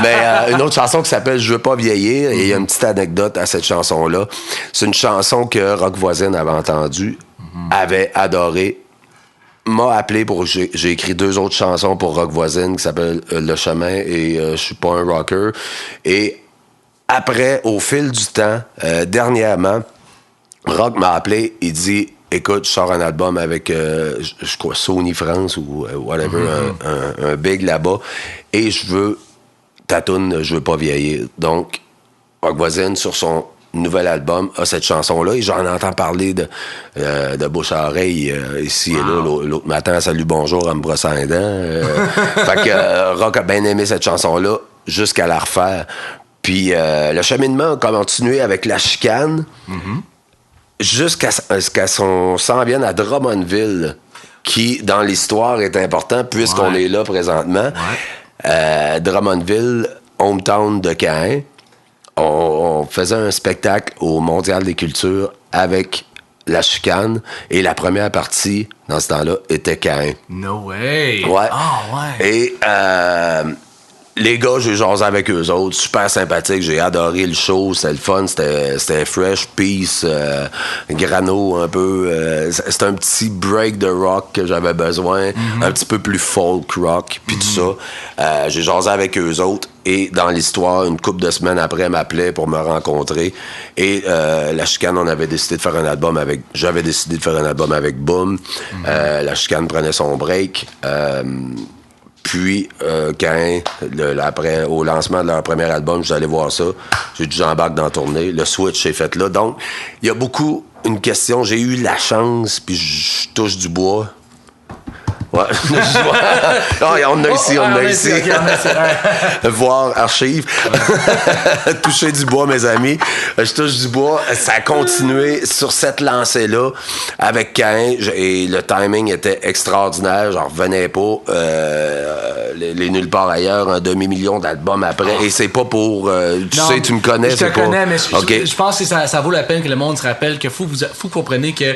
mais une autre chanson qui s'appelle Je veux pas vieillir. Et il y a une petite anecdote à cette chanson-là. C'est une chanson que Rock Voisine avait entendue, avait adoré, m'a appelé pour... J'ai écrit 2 autres chansons pour Rock Voisine qui s'appellent Le Chemin et Je suis pas un rocker. Et après, au fil du temps, dernièrement, Rock m'a appelé, il dit « Écoute, je sors un album avec, je crois, Sony France ou whatever, un big là-bas, et je veux ta toune, je veux pas vieillir. » Donc, Rock Voisine, sur son nouvel album, a cette chanson-là, et j'en entends parler de bouche à oreille ici et là, l'autre matin, salut, bonjour, en me brossant les dents. Fait que Rock a bien aimé cette chanson-là, jusqu'à la refaire. Puis le cheminement a continué avec La Chicane, jusqu'à ce qu'on s'en vienne à Drummondville, qui, dans l'histoire, est important, puisqu'on est là présentement. Drummondville, hometown de Caen. On faisait un spectacle au Mondial des Cultures avec La Chicane, et la première partie, dans ce temps-là, était Caen. No way! Ouais. Oh, ouais. Et les gars, j'ai jasé avec eux autres, super sympathiques, j'ai adoré le show, c'était le fun, c'était fresh, peace, grano un peu, c'était un petit break de rock que j'avais besoin, un petit peu plus folk rock, puis tout ça. J'ai jasé avec eux autres, et dans l'histoire, une couple de semaines après, m'appelait pour me rencontrer, et La Chicane, j'avais décidé de faire un album avec Boom. La Chicane prenait son break. Puis, quand, après, au lancement de leur premier album, je suis allé voir ça. J'ai dit, j'embarque dans la tournée. Le switch est fait là. Donc, il y a beaucoup une question. J'ai eu la chance, puis je touche du bois. Ouais. On a ici. Voir archive. Toucher du bois, mes amis. Je touche du bois. Ça a continué sur cette lancée-là avec Caen, et le timing était extraordinaire. J'en revenais pas. Les Nulle part ailleurs, 250 000 d'albums après. Et c'est pas pour... tu me connais, c'est pas... Je te connais, mais okay. Je pense que ça vaut la peine que le monde se rappelle que faut que vous compreniez que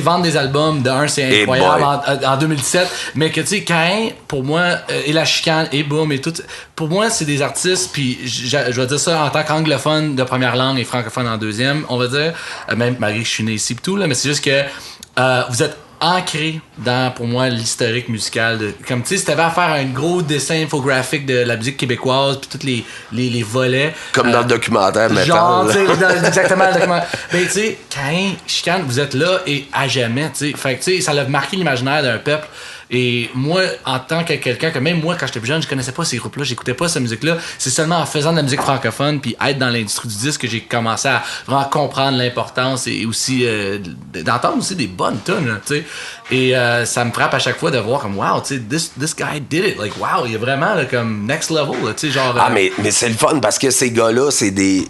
vendre des albums, c'est incroyable en 2017, mais que tu sais, Caen, pour moi, et La Chicane, et Boom, et tout, pour moi, c'est des artistes, puis je vais dire ça en tant qu'anglophone de première langue et francophone en deuxième, on va dire, même malgré que je suis né ici et tout, là, mais c'est juste que vous êtes ancré dans, pour moi, l'historique musical. Comme tu sais, si t'avais à faire un gros dessin infographique de la musique québécoise, puis tous les volets. Comme dans le documentaire metal. Genre, exactement le documentaire. Mais tu sais, Caen, Chicane, vous êtes là et à jamais, tu sais. Fait que tu sais, ça a marqué l'imaginaire d'un peuple. Et moi, en tant que quelqu'un que même moi, quand j'étais plus jeune, je connaissais pas ces groupes-là, j'écoutais pas cette musique-là. C'est seulement en faisant de la musique francophone puis être dans l'industrie du disque que j'ai commencé à vraiment comprendre l'importance et aussi d'entendre aussi des bonnes tunes, tu sais. Et ça me frappe à chaque fois de voir comme wow, tu sais, this guy did it, like wow, il est vraiment là, comme next level, tu sais, genre. Mais c'est le fun parce que ces gars-là, c'est des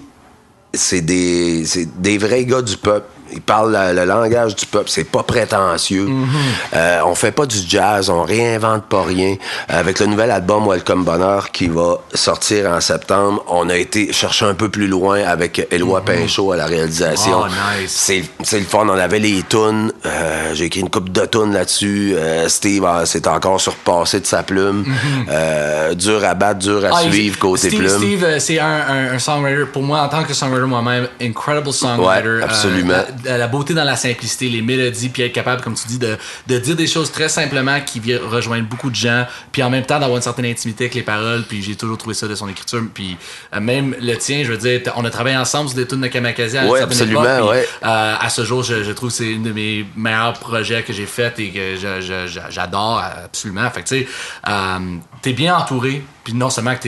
vrais gars du peuple. Ils parlent le langage du peuple. C'est pas prétentieux. On fait pas du jazz. On réinvente pas rien. Avec le nouvel album Welcome Bonheur qui va sortir en septembre, on a été chercher un peu plus loin avec Éloi Pinchot à la réalisation. Oh, nice. C'est le fun. On avait les tunes. J'ai écrit une couple de tunes là-dessus. Steve s'est encore surpassé de sa plume. Dur à battre, dur à suivre côté plume. Steve, c'est un songwriter. Pour moi, en tant que songwriter moi-même, incredible songwriter. Ouais, absolument. La beauté dans la simplicité, les mélodies, puis être capable, comme tu dis, de dire des choses très simplement qui viennent rejoindre beaucoup de gens, puis en même temps d'avoir une certaine intimité avec les paroles, puis j'ai toujours trouvé ça de son écriture, puis même le tien, je veux dire, on a travaillé ensemble sur des tunes de Kamakazi à une certaine absolument, époque, ouais. À ce jour, je trouve que c'est une de mes meilleurs projets que j'ai fait et que j'adore absolument. Fait que tu sais, t'es bien entouré, puis non seulement que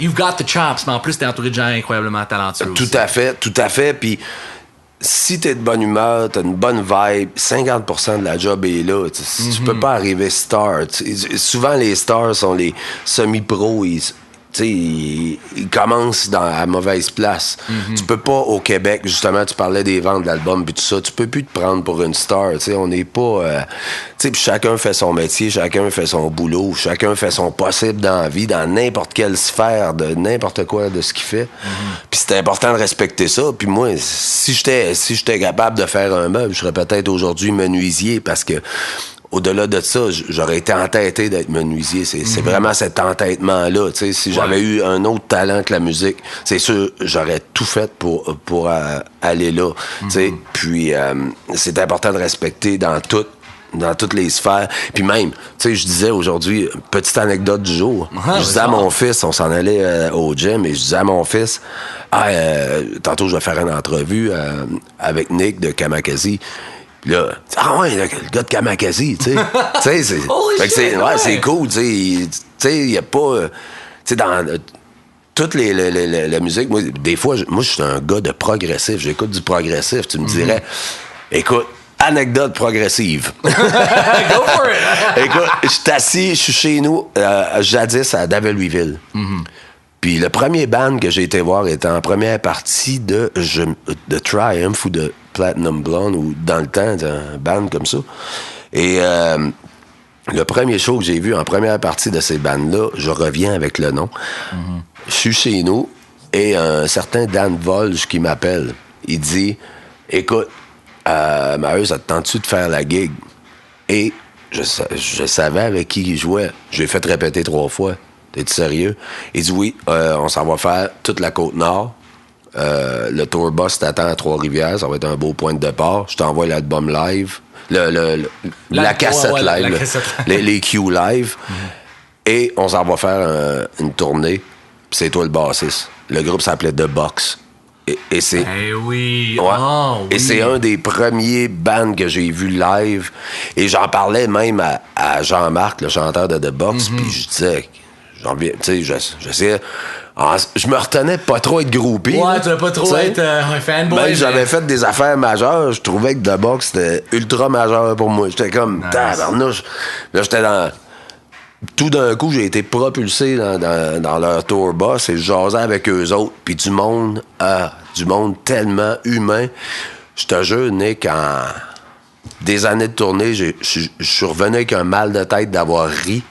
you've got the chops, mais en plus t'es entouré de gens incroyablement talentueux. Tout à fait, puis si t'es de bonne humeur, t'as une bonne vibe, 50% de la job est là. Tu peux pas arriver star. Souvent, les stars sont les semi-pros. tu sais, il commence à mauvaise place. Tu peux pas, au Québec, justement, tu parlais des ventes d'albums puis tout ça, tu peux plus te prendre pour une star, tu sais, on n'est pas... tu sais, puis chacun fait son métier, chacun fait son boulot, chacun fait son possible dans la vie, dans n'importe quelle sphère, de n'importe quoi de ce qu'il fait. Puis c'est important de respecter ça. Puis moi, si j'étais capable de faire un meuble, je serais peut-être aujourd'hui menuisier, parce que au-delà de ça, j'aurais été entêté d'être menuisier. C'est vraiment cet entêtement-là. Tu sais, si j'avais eu un autre talent que la musique, c'est sûr, j'aurais tout fait pour aller là. Tu sais, puis c'est important de respecter dans toutes les sphères. Puis même, tu sais, je disais aujourd'hui, petite anecdote du jour. Je disais à mon fils, on s'en allait au gym, et je disais à mon fils, tantôt je vais faire une entrevue avec Nick de Kamakazi. Là, ouais, le gars de Kamakazi, tu sais. C'est cool, tu sais, il y a pas... tu sais, dans toute la musique, moi, des fois, moi, je suis un gars de progressif. J'écoute du progressif. Tu me dirais, écoute, anecdote progressive. Go for it! Écoute, je suis assis, je suis chez nous, jadis à Daveluiville. Puis le premier band que j'ai été voir était en première partie de Triumph ou de Platinum Blonde, ou dans le temps, un band comme ça. Et le premier show que j'ai vu en première partie de ces bands-là, je reviens avec le nom. Je suis chez nous, et un certain Dan Volge qui m'appelle. Il dit, écoute, Maheu, ça te tente-tu de faire la gig? Et je savais avec qui il jouait. J'ai fait répéter 3 fois. T'es-tu sérieux? Il dit oui, on s'en va faire toute la Côte-Nord. Le tour bus t'attend à Trois-Rivières. Ça va être un beau point de départ. Je t'envoie l'album live. La cassette live. La cassette les Q live. Et on s'en va faire une tournée. Puis c'est toi le bassiste. Le groupe s'appelait The Box. Et c'est... Eh oui! Ouais. Oh, oui. Et c'est un des premiers bands que j'ai vu live. Et j'en parlais même à Jean-Marc, le chanteur de The Box. Puis je disais... j'essayais... je me retenais pas trop être groupie. Ouais, tu veux pas trop être un fanboy. Ben, j'avais fait des affaires majeures. Je trouvais que The Box, c'était ultra majeur pour moi. J'étais comme... Tabarnouche. Là, j'étais dans... Tout d'un coup, j'ai été propulsé dans leur tour bus et je jasais avec eux autres. Puis du monde tellement humain. Je te jure, Nick, en des années de tournée, je suis revenu avec un mal de tête d'avoir ri.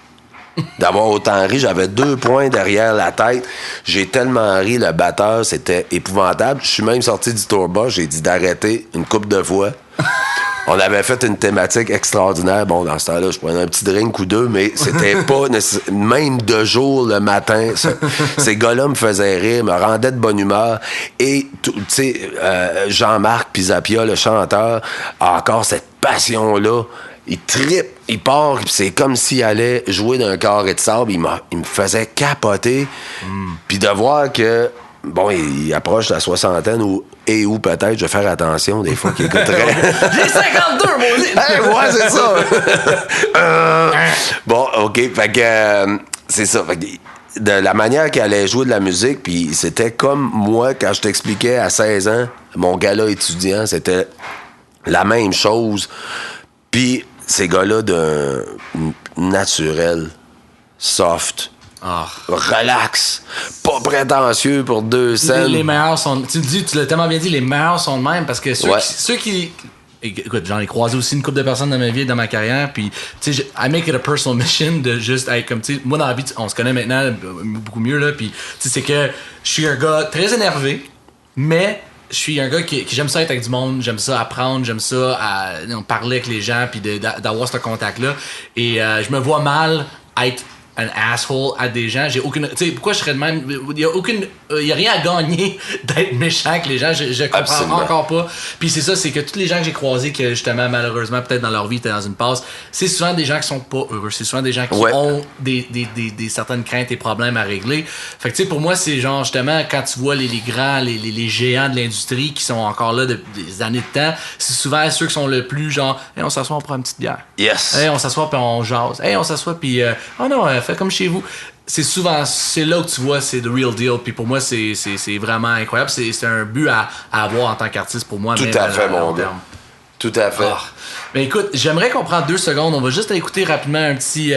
D'avoir autant ri. J'avais 2 points derrière la tête. J'ai tellement ri, le batteur, c'était épouvantable. Je suis même sorti du tour bus, j'ai dit d'arrêter une couple de fois. On avait fait une thématique extraordinaire. Bon, dans ce temps-là, je prenais un petit drink ou 2, mais c'était pas même de jour le matin. Ces gars-là me faisaient rire, me rendaient de bonne humeur. Et, tu sais, Jean-Marc Pisapia, le chanteur, a encore cette passion-là. Il trippe, il part, c'est comme s'il allait jouer d'un carré de sable. Il me faisait capoter. Puis de voir que, bon, il approche la soixantaine ou peut-être, je vais faire attention des fois qu'il écouterait. J'ai 52, mon Dieu! Hey, ouais, c'est ça! Bon, OK, fait que c'est ça. Fait que, de la manière qu'il allait jouer de la musique, puis c'était comme moi, quand je t'expliquais à 16 ans, mon gala étudiant, c'était la même chose. Puis ces gars-là d'un naturel, soft, relax, pas prétentieux pour 2 scènes. Les meilleurs sont... Tu l'as tellement bien dit, les meilleurs sont de même, parce que ceux qui écoute, j'en ai croisé aussi une couple de personnes dans ma vie et dans ma carrière, puis tu sais, I make it a personal mission de juste être comme, tu sais, moi dans la vie, on se connaît maintenant beaucoup mieux, là, puis tu sais, c'est que je suis un gars très énervé, mais je suis un gars qui j'aime ça être avec du monde, j'aime ça apprendre, j'aime ça parler avec les gens, puis d'avoir ce contact-là, et je me vois mal être un asshole à des gens. J'ai aucune... Tu sais, pourquoi je serais de même... Il y a rien à gagner d'être méchant avec les gens. Je comprends Absolument. encore pas. Puis c'est ça, c'est que tous les gens que j'ai croisés, que justement, malheureusement, peut-être dans leur vie, étaient dans une passe, c'est souvent des gens qui sont pas heureux. C'est souvent des gens qui ont des certaines craintes et problèmes à régler. Fait que tu sais, pour moi, c'est genre, justement, quand tu vois les grands, les géants de l'industrie qui sont encore là depuis des années de temps, c'est souvent ceux qui sont le plus genre, hey, on s'assoit, on prend une petite bière. Yes. Hey, on s'assoit puis on jase. Hey, on s'assoit puis oh non, fais comme chez vous. C'est là où tu vois, c'est the real deal. Puis pour moi, c'est vraiment incroyable. C'est un but à avoir en tant qu'artiste pour moi. Tout à fait, mon gars. Tout à fait. Mais écoute, j'aimerais qu'on prenne 2 secondes. On va juste écouter rapidement un petit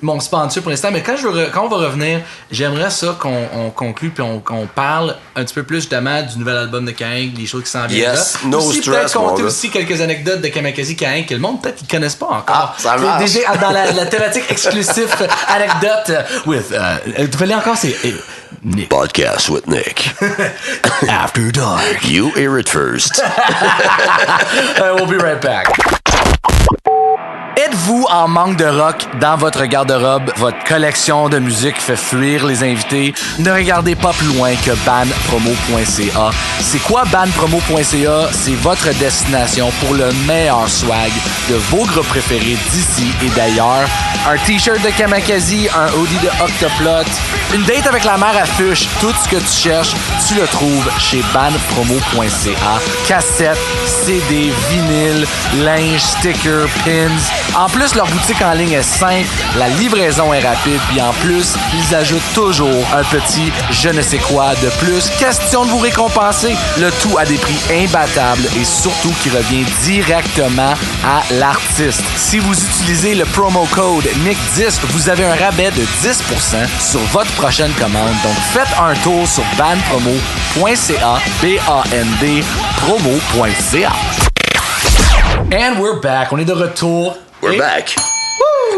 mon sponsor pour l'instant. Mais quand on va revenir, j'aimerais ça qu'on conclue puis qu'on parle un petit peu plus justement du nouvel album de Kaink, les choses qui s'en viennent. Yes, là. no aussi, stress, peut-être compter moi, aussi quelques anecdotes de Kamikaze Kaink que le monde peut-être qu'ils connaissent pas encore. Ça marche. Déjà dans la thématique exclusive anecdote with. Tu fallait encore c'est. Nick. Podcast with Nick. After dark. You hear it first. We'll be right back. Êtes-vous en manque de rock dans votre garde-robe? Votre collection de musique fait fuir les invités? Ne regardez pas plus loin que bandpromo.ca. C'est quoi bandpromo.ca? C'est votre destination pour le meilleur swag de vos groupes préférés d'ici et d'ailleurs. Un t-shirt de Kamikaze, un hoodie de Octoplot, une date avec la mère à Fuchs. Tout ce que tu cherches, tu le trouves chez bandpromo.ca. Cassettes, CD, vinyle, linge, stickers, pins. En plus, leur boutique en ligne est simple, la livraison est rapide, puis en plus, ils ajoutent toujours un petit je ne sais quoi de plus. Question de vous récompenser, le tout à des prix imbattables et surtout qui revient directement à l'artiste. Si vous utilisez le promo code NICK10, vous avez un rabais de 10% sur votre prochaine commande. Donc faites un tour sur bandpromo.ca, B-A-N-D, promo.ca. And we're back. On est de retour. We're back.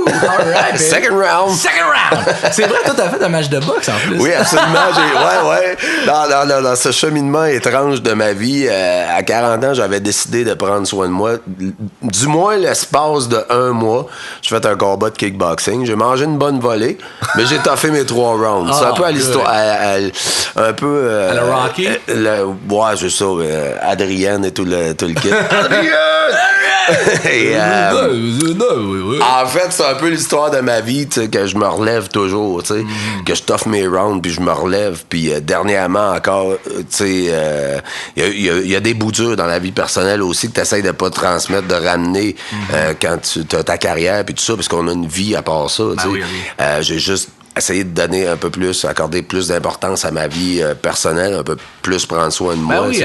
All right, baby. Second round. C'est vrai, toi, t'as fait un match de boxe en plus. Oui, absolument. Ouais. Dans ce cheminement étrange de ma vie, à 40 ans, j'avais décidé de prendre soin de moi. Du moins, l'espace de 1 mois, j'ai fait un combat de kickboxing. J'ai mangé une bonne volée, mais j'ai toffé mes 3 rounds. C'est un peu à l'histoire. Un peu. À la Rocky? Ouais, c'est ça. Adrienne et tout le kit. Adrienne! Et, en fait, c'est un peu l'histoire de ma vie, tu sais, que je me relève toujours, tu sais, que je t'offre mes rounds, puis je me relève, puis dernièrement encore, tu sais, il y a des bouts durs dans la vie personnelle aussi que tu essaies de pas transmettre, de ramener quand tu as ta carrière, puis tout ça, parce qu'on a une vie à part ça, tu sais. Oui. J'ai juste essayé de donner un peu plus, accorder plus d'importance à ma vie personnelle, un peu plus prendre soin de moi. Oui,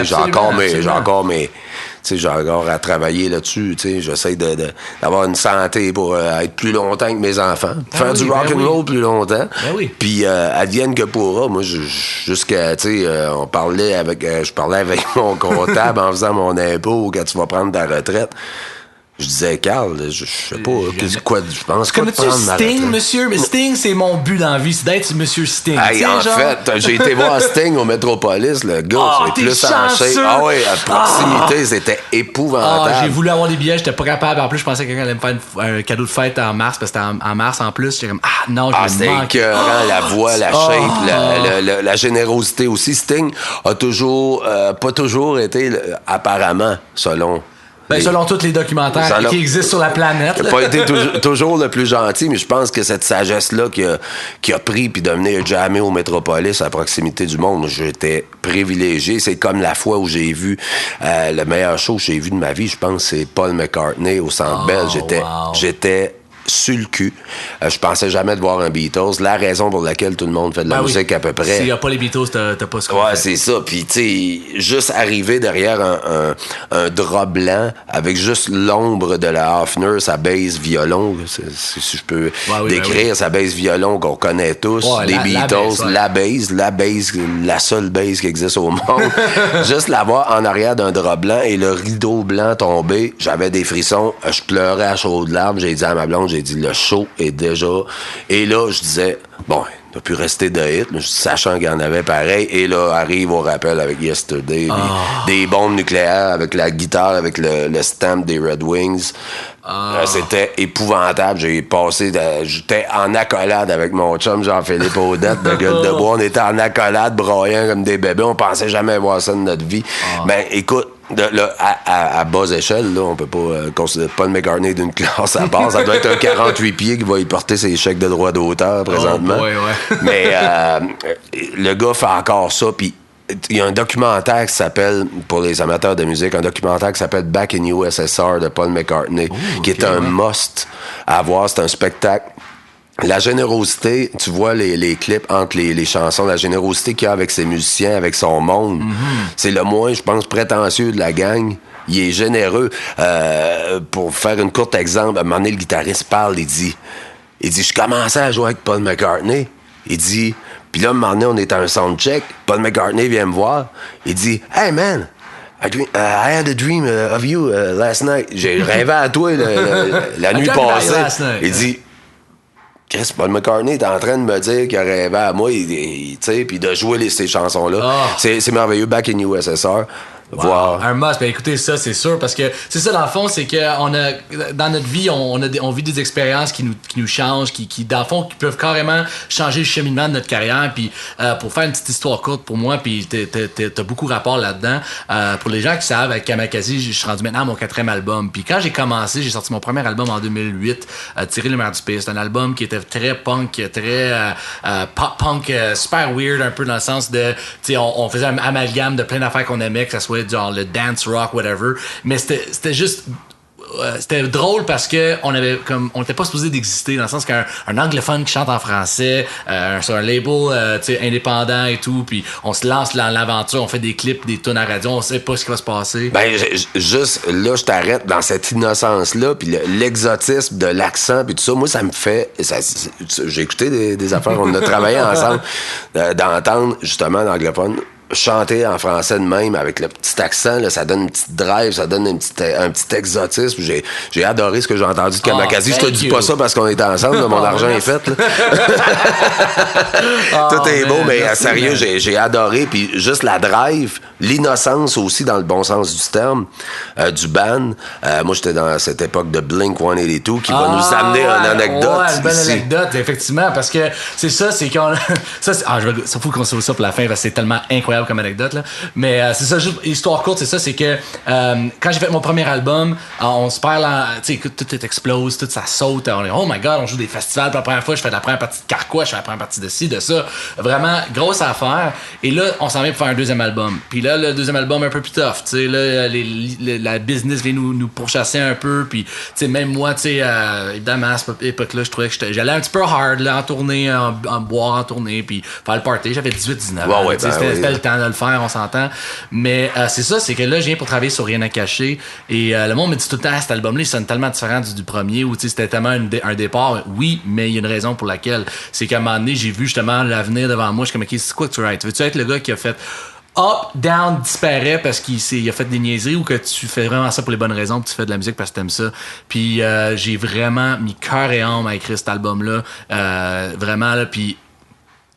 j'ai encore à travailler là-dessus. J'essaie d'avoir une santé pour être plus longtemps que mes enfants. Faire du rock'n'roll plus longtemps. Puis advienne que pourra. Moi, jusqu'à, je parlais avec mon comptable en faisant mon impôt quand tu vas prendre ta retraite. Je disais, Carl, je sais pas, quoi, je pense que connais-tu Sting, monsieur? Mais Sting, c'est mon but dans la vie, c'est d'être monsieur Sting. Hey, en fait, j'ai été voir Sting au Metropolis, le gars, c'est plus en shape. Ah oui, à proximité, c'était épouvantable. J'ai voulu avoir des billets, j'étais pas capable. En plus, je pensais que quelqu'un allait me faire un cadeau de fête en mars, parce que c'était en mars en plus. J'étais comme, non, je c'était écœurant, la voix, la shape, la générosité aussi. Sting a toujours, pas toujours été, apparemment, selon tous les documentaires qui existent sur la planète. Il n'a pas été toujours le plus gentil, mais je pense que cette sagesse-là qui a pris puis de venir jammer au Metropolis à proximité du monde, j'étais privilégié. C'est comme la fois où j'ai vu le meilleur show que j'ai vu de ma vie, je pense, c'est Paul McCartney au Centre Bell. J'étais sur le cul. Je pensais jamais de voir un Beatles. La raison pour laquelle tout le monde fait de la musique à peu près. S'il n'y a pas les Beatles, t'as pas ce qu'on fait. Ouais, c'est ça. Puis, tu sais, juste arriver derrière un drap blanc avec juste l'ombre de la Hofner, sa bass violon, si je peux décrire sa bass violon qu'on connaît tous, des Beatles, la bass, la seule bass qui existe au monde. Juste la voir en arrière d'un drap blanc et le rideau blanc tombé, j'avais des frissons, je pleurais à chaudes larmes, j'ai dit à ma blonde, j'ai dit, le show est déjà... Et là, je disais, bon, il n'a pu rester de hit, sachant qu'il y en avait pareil. Et là, arrive au rappel avec Yesterday, des bombes nucléaires avec la guitare, avec le stamp des Red Wings. C'était épouvantable. J'étais en accolade avec mon chum Jean-Philippe Audette de Gueule de Bois. On était en accolade, broyant comme des bébés. On pensait jamais voir ça de notre vie. Ben, écoute, à basse échelle, là, on peut pas considérer Paul McCartney d'une classe à part. Ça doit être un 48 pieds qui va y porter ses chèques de droit d'auteur présentement. Mais le gars fait encore ça, puis il y a un documentaire qui s'appelle, pour les amateurs de musique, un documentaire qui s'appelle Back in USSR de Paul McCartney, qui est un must à voir. C'est un spectacle la générosité, tu vois les clips entre les chansons, la générosité qu'il y a avec ses musiciens, avec son monde, c'est le moins, je pense, prétentieux de la gang. Il est généreux. Pour faire une courte exemple, à un moment donné, le guitariste parle, il dit, je commençais à jouer avec Paul McCartney. Il dit, puis là, un moment donné, on est à un soundcheck, Paul McCartney vient me voir, il dit, hey man, I had a dream of you last night. J'ai rêvé à toi la nuit passée. Il dit, Chris, Paul McCartney est en train de me dire qu'il a rêvé à moi, tu sais, puis de jouer ces chansons-là. Oh. C'est merveilleux. Back in USSR. Wow. Voir. Un must. Ben écoutez, ça, c'est sûr, parce que c'est ça, dans le fond, c'est que dans notre vie, on vit des expériences qui nous changent, qui dans le fond, qui peuvent carrément changer le cheminement de notre carrière. Puis pour faire une petite histoire courte pour moi, puis t'as beaucoup rapport là-dedans. Pour les gens qui savent, avec Kamakazi, je suis rendu maintenant à mon 4e album. Puis quand j'ai commencé, j'ai sorti mon premier album en 2008, Tirer le maire du pays. C'est un album qui était très punk, très pop-punk, super weird, un peu dans le sens de, tu sais, on faisait un amalgame de plein d'affaires qu'on aimait, que ça soit genre le dance rock, whatever. Mais c'était juste... c'était drôle parce que on n'était pas supposé d'exister, dans le sens qu'un anglophone qui chante en français sur un label indépendant et tout, puis on se lance dans l'aventure, on fait des clips, des tunes à radio, on sait pas ce qui va se passer. Ben juste là, je t'arrête dans cette innocence là, puis l'exotisme de l'accent puis tout ça. Moi, ça me fait j'ai écouté des affaires, on a travaillé ensemble, d'entendre justement l'anglophone chanter en français de même avec le petit accent, là, ça donne une petite drive, ça donne un petit exotisme. J'ai adoré ce que j'ai entendu de Kamakazi. Je te dis pas ça parce qu'on était ensemble, là, mon argent est fait. Là. Tout est beau, mais sérieux, j'ai adoré. Puis juste la drive, l'innocence aussi dans le bon sens du terme, du band. Moi, j'étais dans cette époque de Blink-182 qui va nous amener une anecdote. Ouais, une bonne anecdote, effectivement, parce que c'est ça, c'est qu'on... ça faut qu'on sauve ça pour la fin parce que c'est tellement incroyable comme anecdote, là. Mais c'est ça, juste histoire courte, c'est ça, c'est que quand j'ai fait mon premier album, on se perd tu sais, tout explose, tout ça saute, on est oh my god, on joue des festivals, pour la première fois je fais la première partie de Carquois, je fais la première partie de ci, de ça, vraiment grosse affaire, et là on s'en vient pour faire un deuxième album, puis là le deuxième album un peu plus tough, tu sais, là la business vient nous pourchasser un peu, puis tu sais, même moi, tu sais, évidemment à cette époque-là, je trouvais que j'allais un petit peu hard, là, en tournée, en boire en tournée, puis faire le party, j'avais 18-19 ans, c'était le temps de le faire, on s'entend. Mais c'est ça, c'est que là, je viens pour travailler sur Rien à cacher. Et le monde me dit tout le temps, cet album-là, il sonne tellement différent du premier, où c'était tellement un départ. Oui, mais il y a une raison pour laquelle. C'est qu'à un moment donné, j'ai vu justement l'avenir devant moi. Je suis comme, OK, c'est quoi que tu veux être? Veux-tu être le gars qui a fait up, down, disparaît parce qu'il a fait des niaiseries, ou que tu fais vraiment ça pour les bonnes raisons, que tu fais de la musique parce que t'aimes ça? Puis j'ai vraiment mis cœur et âme à écrire cet album-là. Vraiment, là, puis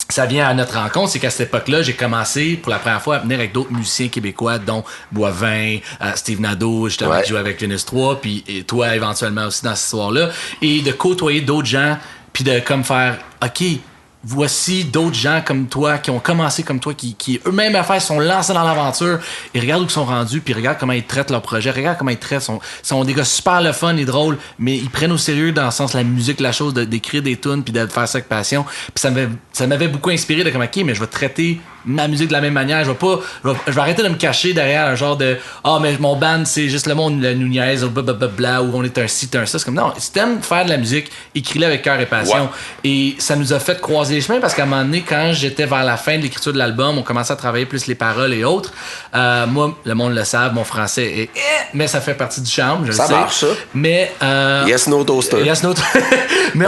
ça vient à notre rencontre, c'est qu'à cette époque-là, j'ai commencé pour la première fois à venir avec d'autres musiciens québécois, dont Boivin, Steve Nadeau, justement, qui joue avec Venus 3, puis et toi éventuellement aussi dans cette histoire-là, et de côtoyer d'autres gens, puis de comme faire, OK, voici d'autres gens comme toi qui ont commencé comme toi, qui eux-mêmes à faire sont lancés dans l'aventure, et regarde où ils sont rendus, puis regarde comment ils traitent leur projet, regarde comment ils traitent, sont des gars super le fun et drôles, mais ils prennent au sérieux dans le sens la musique, la chose d'écrire des tunes puis de faire ça avec passion. Puis ça m'avait beaucoup inspiré de comme, OK, mais je vais traiter ma musique de la même manière, je vais arrêter de me cacher derrière un genre de mais mon band c'est juste le monde nous niaise, blablabla, ou on est un ci, un ça. C'est comme, non, si t'aimes faire de la musique, écris-le avec cœur et passion. Ouais. Et ça nous a fait croiser les chemins, parce qu'à un moment donné, quand j'étais vers la fin de l'écriture de l'album, on commençait à travailler plus les paroles et autres. Moi, le monde le savent, mon français est mais ça fait partie du charme, je le sais. Ça marche, ça. Mais yes no toaster. Yes no mais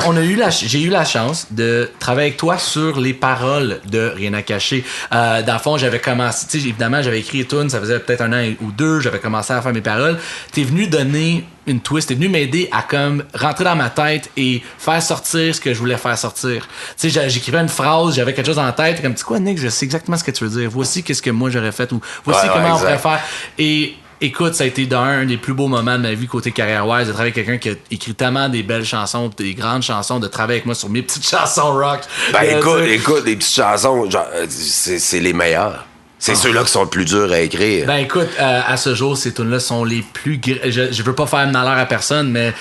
j'ai eu la chance de travailler avec toi sur les paroles de Rien à cacher. Dans le fond, j'avais commencé, tu sais, évidemment, j'avais écrit les tunes, ça faisait peut-être 1 an ou 2, j'avais commencé à faire mes paroles. T'es venu donner une twist, t'es venu m'aider à comme rentrer dans ma tête et faire sortir ce que je voulais faire sortir. Tu sais, j'écrivais une phrase, j'avais quelque chose en tête, comme, tu sais quoi, Nick, je sais exactement ce que tu veux dire. Voici qu'est-ce que moi j'aurais fait, ou voici comment on pourrait faire. Et écoute, ça a été un des plus beaux moments de ma vie côté carrière-wise, de travailler avec quelqu'un qui a écrit tellement des belles chansons, des grandes chansons, de travailler avec moi sur mes petites chansons rock. Ben écoute, les petites chansons, genre, c'est les meilleures. C'est ceux-là qui sont le plus durs à écrire. Ben écoute, à ce jour, ces tunes-là sont les plus... Je veux pas faire de malheur à personne, mais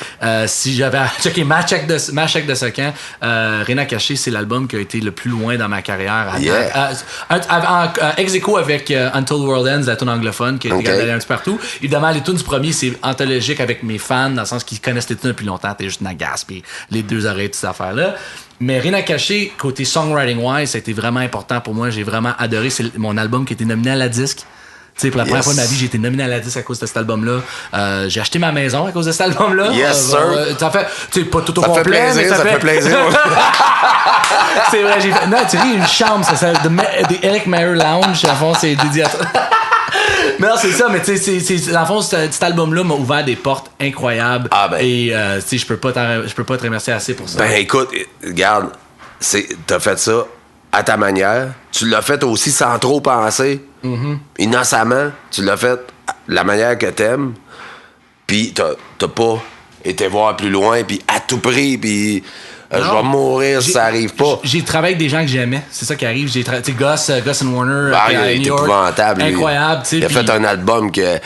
si j'avais à checker ma chèque de ce camp, Rien à cacher, c'est l'album qui a été le plus loin dans ma carrière. Ex-aequo avec Until the World Ends, la tune anglophone, qui a été allée un petit peu partout. Évidemment, les tunes du premier, c'est anthologique avec mes fans, dans le sens qu'ils connaissent les tunes depuis longtemps. T'es juste Nagas, puis les deux oreilles, toute cette affaire-là. Mais Rien à cacher, côté songwriting-wise, ça a été vraiment important pour moi. J'ai vraiment adoré. C'est mon album qui a été nominé à la disque. Tu sais, pour la première fois de ma vie, j'ai été nominé à la disque à cause de cet album-là. J'ai acheté ma maison à cause de cet album-là. Yes, sir. Ça fait, tu sais, pas tout au ça complet, fait plaisir, mais ça fait plaisir. C'est vrai, j'ai fait... Non, tu ris, une chambre, ça s'appelle The Eric Mayer Lounge. À fond, c'est dédié à toi. Non, c'est ça, mais tu sais, dans le fond, cet album-là m'a ouvert des portes incroyables. Ah ben. Et tu sais, je peux pas te remercier assez pour ça. Ben écoute, regarde, t'as fait ça à ta manière. Tu l'as fait aussi sans trop penser. Mm-hmm. Innocemment, tu l'as fait de la manière que t'aimes. Puis t'as pas été voir plus loin, puis à tout prix, puis... je vais mourir si ça arrive pas. J'ai travaillé avec des gens que j'aimais. C'est ça qui arrive. J'ai travaillé, Gus and Warner. Il est épouvantable. Incroyable. Il a fait un album que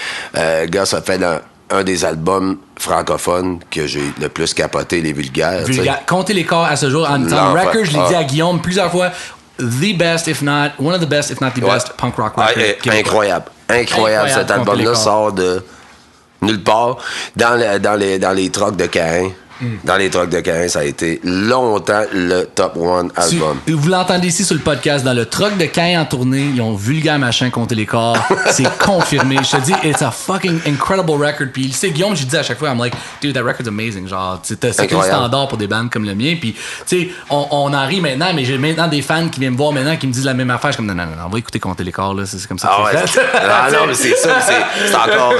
Gus a fait dans un des albums francophones que j'ai le plus capoté, Les Vulgaires. Comptez les corps à ce jour. En temps record, je l'ai dit à Guillaume plusieurs fois. The best, if not, one of the best, if not the best punk rock record. Incroyable. Cet album-là sort de nulle part. Dans les trucks de Caïn. Dans les trucks de Caïn, ça a été longtemps le top one album. Vous l'entendez ici sur le podcast, dans le truck de Caïn en tournée, ils ont Vulgaire Machin compter les corps. C'est confirmé. Je te dis, it's a fucking incredible record. Puis c'est Guillaume, j'ai dit à chaque fois, I'm like, dude, that record's amazing. Genre, c'est un standard pour des bands comme le mien. Puis, tu sais, on en rit maintenant, mais j'ai maintenant des fans qui viennent me voir maintenant qui me disent la même affaire. Je suis comme, non, on va écouter compter les corps, là. C'est comme ça que c'est fait. Non, mais c'est ça. C'est encore,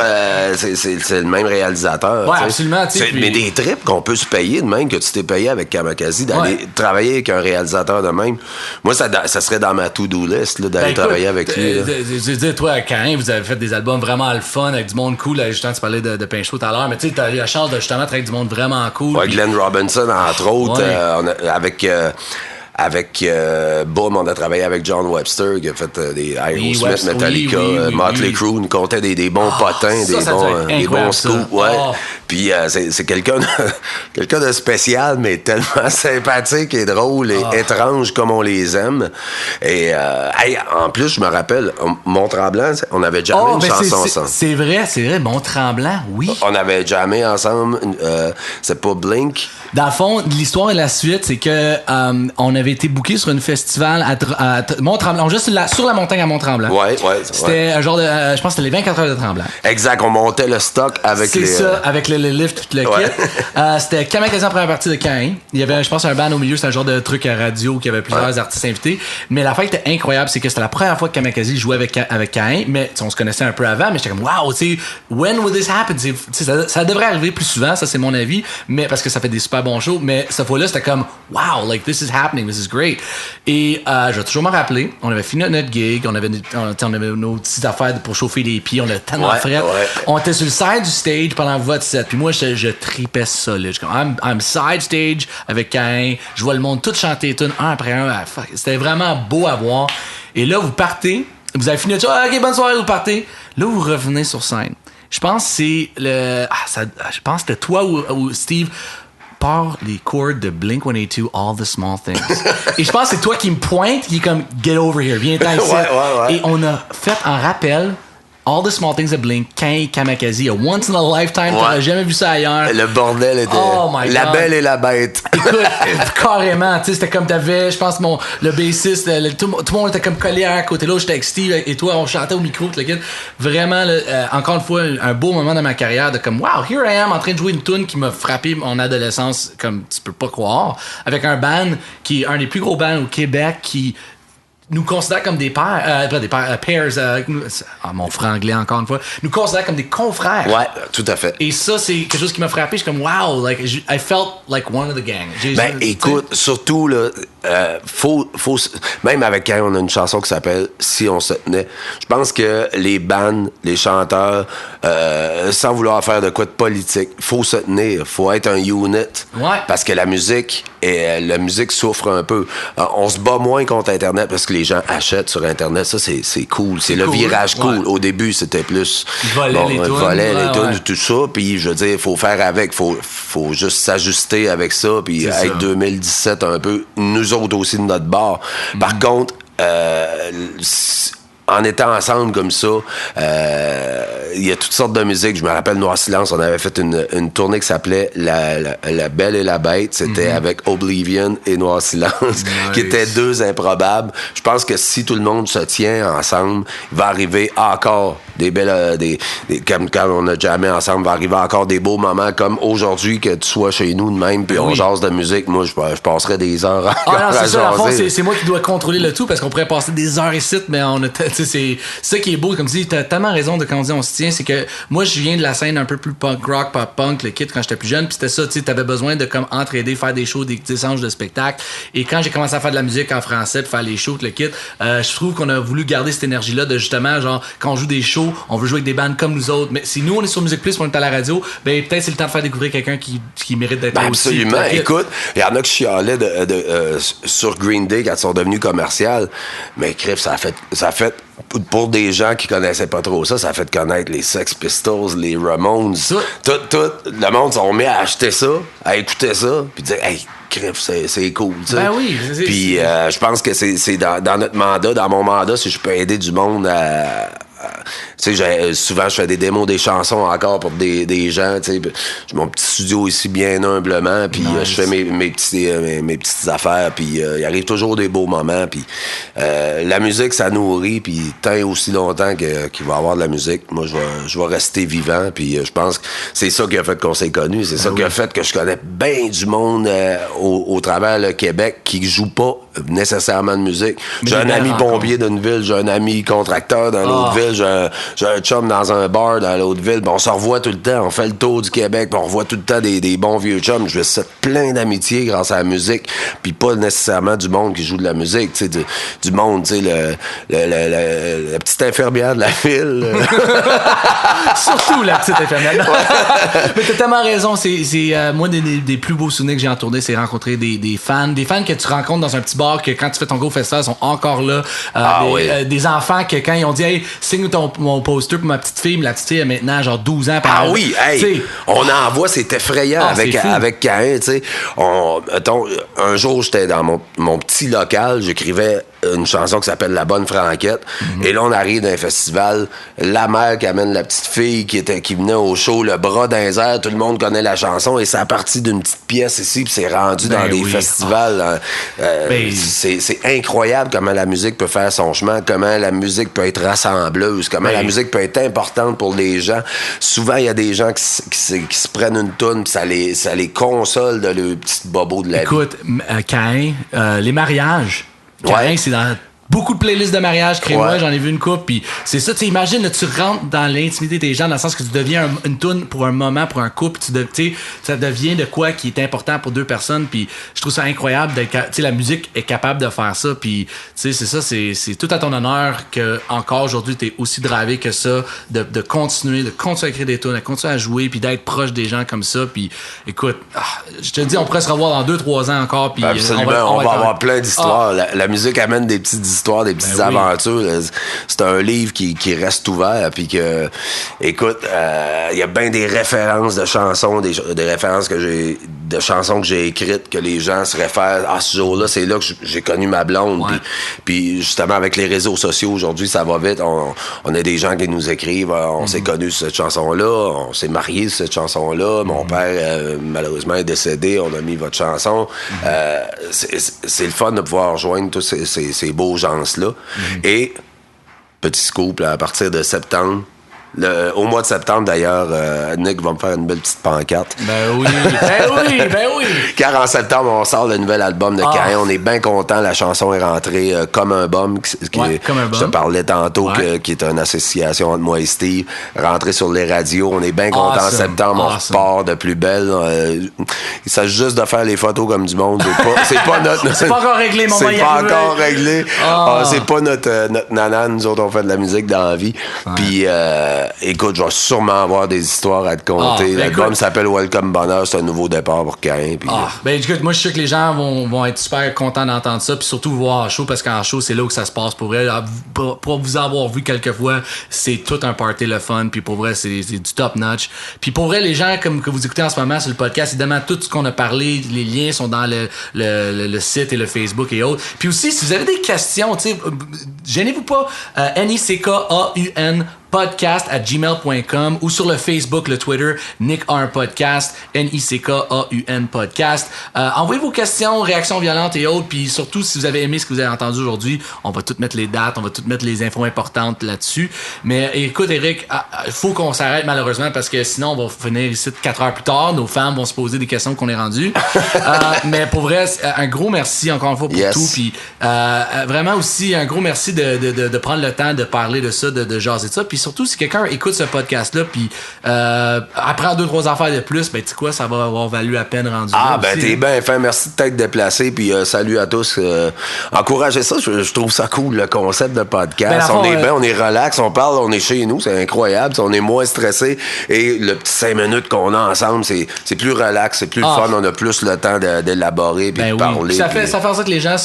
c'est le même réalisateur. Ouais, absolument. Mais des trips qu'on peut se payer de même que tu t'es payé avec Kamakazi, d'aller travailler avec un réalisateur de même. Moi, ça serait dans ma to-do list là, d'aller travailler avec lui. Je dis, toi, Caïn, vous avez fait des albums vraiment le fun avec du monde cool. Là, justement, tu parlais de Pinchot tout à l'heure, mais tu sais, t'as eu la chance de justement travailler avec du monde vraiment cool. Ouais, Glenn Robinson, entre autres, avec Boom, on a travaillé avec John Webster qui a fait des Aerosmith, Metallica, Motley Crue, nous comptait des bons potins, des bons scoops. Ouais. Puis c'est quelqu'un de spécial, mais tellement sympathique et drôle et étrange comme on les aime. Et en plus, je me rappelle, Mont-Tremblant, on avait jamais une chanson ensemble. C'est vrai, Mont-Tremblant, oui. On avait jamais ensemble, c'est pas Blink. Dans le fond, l'histoire et la suite, c'est que on avait été booké sur un festival à Mont-Tremblant, juste sur la montagne à Mont-Tremblant. Ouais. C'était un genre de, je pense que c'était les 24 heures de Tremblant. Exact, on montait le stock avec les... C'est ça, avec le lift, tout le kit. C'était Kamakazi en première partie de Caïn. Il y avait, je pense, un band au milieu, c'était un genre de truc à radio qui avait plusieurs artistes invités. Mais l'affaire qui était incroyable, c'est que c'était la première fois que Kamakazi jouait avec Caïn, mais on se connaissait un peu avant, mais j'étais comme, wow, tu sais, when will this happen? Ça devrait arriver plus souvent, ça c'est mon avis, mais parce que ça fait des super bons shows, mais cette fois-là, c'était comme, wow, like this is happening, this is great. Et je vais toujours me rappeler, on avait fini notre gig, on avait nos petites affaires pour chauffer les pieds, on avait tellement fret. On était sur le side du stage pendant votre set, puis moi, je tripais ça, là. I'm side stage avec Caïn, je vois le monde tout chanter les tunes un après un. C'était vraiment beau à voir. Et là, vous partez, vous avez fini, ok, bonne soirée, vous partez. Là, vous revenez sur scène. Je pense que c'est je pense que c'était toi ou Steve par les chords de Blink-182, All the Small Things. Et je pense que c'est toi qui me pointe, qui est comme, get over here, viens t'en ici. Et on a fait en rappel All the Small Things de Blink, Caïn, Kamakazi, a once in a lifetime, t'aurais jamais vu ça ailleurs. Le bordel était la belle et la bête. Écoute, carrément, tu sais, c'était comme t'avais, je pense, le bassiste, tout le monde était comme collé à côté là, j'étais avec Steve et toi, on chantait au micro, tout le kit. Vraiment, encore une fois, un beau moment dans ma carrière de comme, wow, here I am, en train de jouer une tune qui m'a frappé mon adolescence, comme tu peux pas croire, avec un band qui est un des plus gros bands au Québec qui nous considère comme des pairs, mon franglais encore une fois, nous considère comme des confrères. Ouais, tout à fait. Et ça, c'est quelque chose qui m'a frappé. Je suis comme, wow, like, I felt like one of the gang. Écoute, surtout, là, même avec quand on a une chanson qui s'appelle Si on se tenait, je pense que les bands, les chanteurs, sans vouloir faire de quoi de politique, faut se tenir, faut être un unit. Ouais. Parce que la musique souffre un peu. On se bat moins contre Internet parce que les gens achètent sur Internet. Ça, c'est cool. C'est le virage cool. Ouais. Au début, c'était plus... Voler les tunes, tout ça. Puis, je veux dire, il faut faire avec. Faut juste s'ajuster avec ça. Puis, être 2017 un peu. Nous autres aussi de notre bord. Par contre, en étant ensemble comme ça, il y a toutes sortes de musique. Je me rappelle Noir Silence, on avait fait une tournée qui s'appelait La Belle et la Bête. C'était avec Oblivion et Noir Silence, qui étaient deux improbables. Je pense que si tout le monde se tient ensemble, il va arriver encore des belles... comme quand on a jammé ensemble, il va arriver encore des beaux moments comme aujourd'hui, que tu sois chez nous de même, puis on jase de musique. Moi, je passerais des heures encore c'est ça, à jaser. c'est moi qui dois contrôler le tout, parce qu'on pourrait passer des heures ici, mais on a... C'est ça qui est beau, comme tu dis, t'as tellement raison de quand on dit on se tient, c'est que moi je viens de la scène un peu plus punk rock, pop punk, le kit quand j'étais plus jeune, puis c'était ça, tu sais, t'avais besoin de comme entraider, faire des shows, des échanges de spectacles, et quand j'ai commencé à faire de la musique en français, puis faire les shows, le kit, je trouve qu'on a voulu garder cette énergie-là de justement, genre, quand on joue des shows, on veut jouer avec des bandes comme nous autres, mais si nous on est sur Musique Plus, on est à la radio, ben peut-être c'est le temps de faire découvrir quelqu'un qui mérite d'être là aussi. Absolument, écoute, il y en a qui chialaient sur Green Day quand ils sont devenus commerciaux, mais crif, ça a fait pour des gens qui connaissaient pas trop ça a fait connaître les Sex Pistols, les Ramones. Tout le monde s'en met à acheter ça, à écouter ça, puis dire hey, crif, c'est cool, tu sais. Ben oui. Puis je pense que c'est dans notre mandat, dans mon mandat, si je peux aider du monde à tu sais, souvent je fais des démos des chansons encore pour des gens, tu sais, j'ai mon petit studio ici bien humblement, puis je fais mes petites affaires, puis il arrive toujours des beaux moments, puis la musique ça nourrit, puis tant aussi longtemps qu'il va y avoir de la musique, moi je vais rester vivant, puis je pense que c'est ça qui a fait qu'on s'est connus, c'est ça qui a fait que je connais bien du monde au travers le Québec qui joue pas nécessairement de musique. J'ai un ami pompier d'une ville, j'ai un ami contracteur dans l'autre ville, j'ai un chum dans un bar dans l'autre ville, on se revoit tout le temps, on fait le tour du Québec, on revoit tout le temps des bons vieux chums. Je fais plein d'amitiés grâce à la musique, puis pas nécessairement du monde qui joue de la musique, tu sais, du monde, tu sais, la petite infirmière de la ville. Surtout la petite infirmière. Mais t'as tellement raison, c'est moi des plus beaux souvenirs que j'ai en tournée, c'est rencontrer des fans que tu rencontres dans un petit bar, que quand tu fais ton Go Festival, sont encore là. Des enfants que quand ils ont dit hey, signe mon poster pour ma petite fille, mais la petite fille a maintenant genre 12 ans. Oui, hey, on en voit, c'est effrayant avec Caïn, tu sais. Un jour, j'étais dans mon petit local, j'écrivais une chanson qui s'appelle La Bonne Franquette. Et là, on arrive d'un festival, la mère qui amène la petite fille qui venait au show, le bras dans les airs, tout le monde connaît la chanson, et c'est à partir d'une petite pièce ici, puis c'est rendu dans des festivals. C'est incroyable comment la musique peut faire son chemin, comment la musique peut être rassembleuse, comment la musique peut être importante pour les gens. Souvent, il y a des gens qui se prennent une toune, puis ça les console de leur petit bobo de la vie. Écoute, Caïn, les mariages. Caïn, c'est dans beaucoup de playlists de mariage, crée-moi, j'en ai vu une couple, puis c'est ça, tu imagines, tu rentres dans l'intimité des gens, dans le sens que tu deviens une toune pour un moment, pour un couple, ça devient de quoi qui est important pour deux personnes, puis je trouve ça incroyable, la musique est capable de faire ça, puis c'est ça, c'est tout à ton honneur que encore aujourd'hui, t'es aussi drivé que ça, de continuer à écrire des tunes, de continuer à jouer, puis d'être proche des gens comme ça, puis écoute, je te dis, on pourrait se revoir dans 2-3 ans encore, puis absolument, on va avoir plein d'histoires. La musique amène des petites histoires, des petites aventures. C'est un livre qui reste ouvert, puis que, écoute, il y a bien des références de chansons, des références de chansons que j'ai écrites, que les gens se réfèrent à ce jour-là, c'est là que j'ai connu ma blonde. Puis justement, avec les réseaux sociaux aujourd'hui, ça va vite. On a des gens qui nous écrivent, on s'est connus sur cette chanson-là, on s'est mariés sur cette chanson-là, mon père, malheureusement, est décédé, on a mis votre chanson. C'est le fun de pouvoir rejoindre tous ces beaux gens-là. Et, petit scoop, là, à partir de septembre, Au mois de septembre, d'ailleurs, Nick va me faire une belle petite pancarte. Ben oui. 40 en septembre, on sort le nouvel album de Caïn. On est bien content. La chanson est rentrée comme un bum. Comme un bum. Je te parlais tantôt, qui est une association entre moi et Steve. Rentrée sur les radios. On est bien content. En septembre, on repart de plus belle. Il s'agit juste de faire les photos comme du monde. C'est pas notre... C'est pas encore réglé, mon C'est pas encore réglé. C'est pas notre nanane. Nous autres, on fait de la musique dans la vie. Puis, écoute, je vais sûrement avoir des histoires à te conter. L'album s'appelle Welcome Bonheur. C'est un nouveau départ pour Caïn. Ben écoute, moi je suis sûr que les gens vont être super contents d'entendre ça, puis surtout vous voir en show, parce qu'en show c'est là où ça se passe pour vrai. Pour vous avoir vu quelques fois, c'est tout un party le fun, puis pour vrai c'est du top notch. Puis pour vrai, les gens comme que vous écoutez en ce moment sur le podcast, évidemment tout ce qu'on a parlé, les liens sont dans le site et le Facebook et autres. Puis aussi, si vous avez des questions, tu sais, gênez-vous pas, NICKAUN podcast@gmail.com ou sur le Facebook, le Twitter, Nick R Podcast, NICKAUN Podcast. Envoyez vos questions, réactions violentes et autres, puis surtout si vous avez aimé ce que vous avez entendu aujourd'hui, on va tout mettre les dates, on va tout mettre les infos importantes là-dessus. Mais écoute Eric, il faut qu'on s'arrête malheureusement parce que sinon on va finir ici 4 heures plus tard, nos femmes vont se poser des questions qu'on est rendu. Mais pour vrai, un gros merci encore une fois pour tout, puis vraiment aussi un gros merci de prendre le temps de parler de ça, de jaser de ça, puis surtout si quelqu'un écoute ce podcast-là puis apprend 2-3 affaires de plus, ben tu sais quoi, ça va avoir valu la peine rendu là ben aussi, t'es bien fin, merci de t'être déplacé, puis salut à tous. Encouragez ça, je trouve ça cool, le concept de podcast. On est bien, on est relax, on parle, on est chez nous, c'est incroyable, on est moins stressé, et le petit 5 minutes qu'on a ensemble, c'est plus relax, c'est plus le fun, on a plus le temps d'élaborer puis de parler. Ça fait en sorte que les gens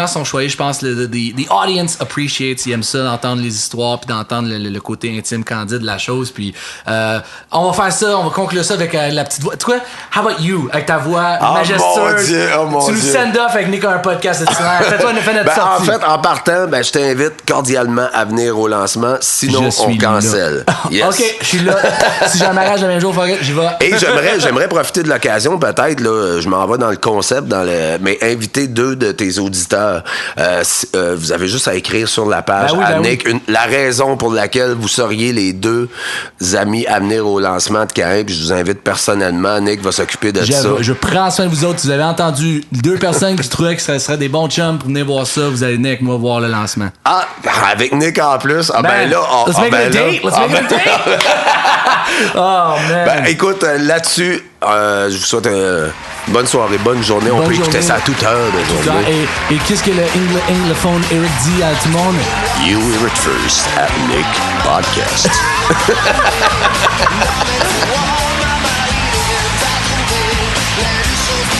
sont choyés, je pense, the audience appreciates, ils aiment ça, d'entendre les histoires puis d'entendre le côté intime, candide de la chose, puis on va faire ça, on va conclure ça avec la petite voix. Tu vois, how about you, avec ta voix majestueuse, tu nous send off avec Nick un podcast de fais-toi notre sortie. En fait, en partant, je t'invite cordialement à venir au lancement, sinon on cancelle. Yes. OK, je suis là. Si j'ai un mariage le même jour, j'y vais. Et j'aimerais profiter de l'occasion, peut-être, là, je m'en vais dans le concept, mais inviter 2 de tes auditeurs. Vous avez juste à écrire sur la page à Nick la raison pour laquelle vous seriez les 2 amis à venir au lancement de Caïn, puis je vous invite personnellement. Nick va s'occuper de ça. Je prends soin de vous autres. Vous avez entendu 2 personnes qui trouvaient que ça serait des bons chums pour venir voir ça. Vous allez venir avec moi voir le lancement. Avec Nick en plus. Let's make it a date. Oh, man. Écoute, là-dessus, je vous souhaite une bonne soirée, bonne journée. On peut écouter ça à toute heure de journée. Et qu'est-ce que le anglophone Eric dit à tout le monde? You hear it first at Nick Podcast. Let it show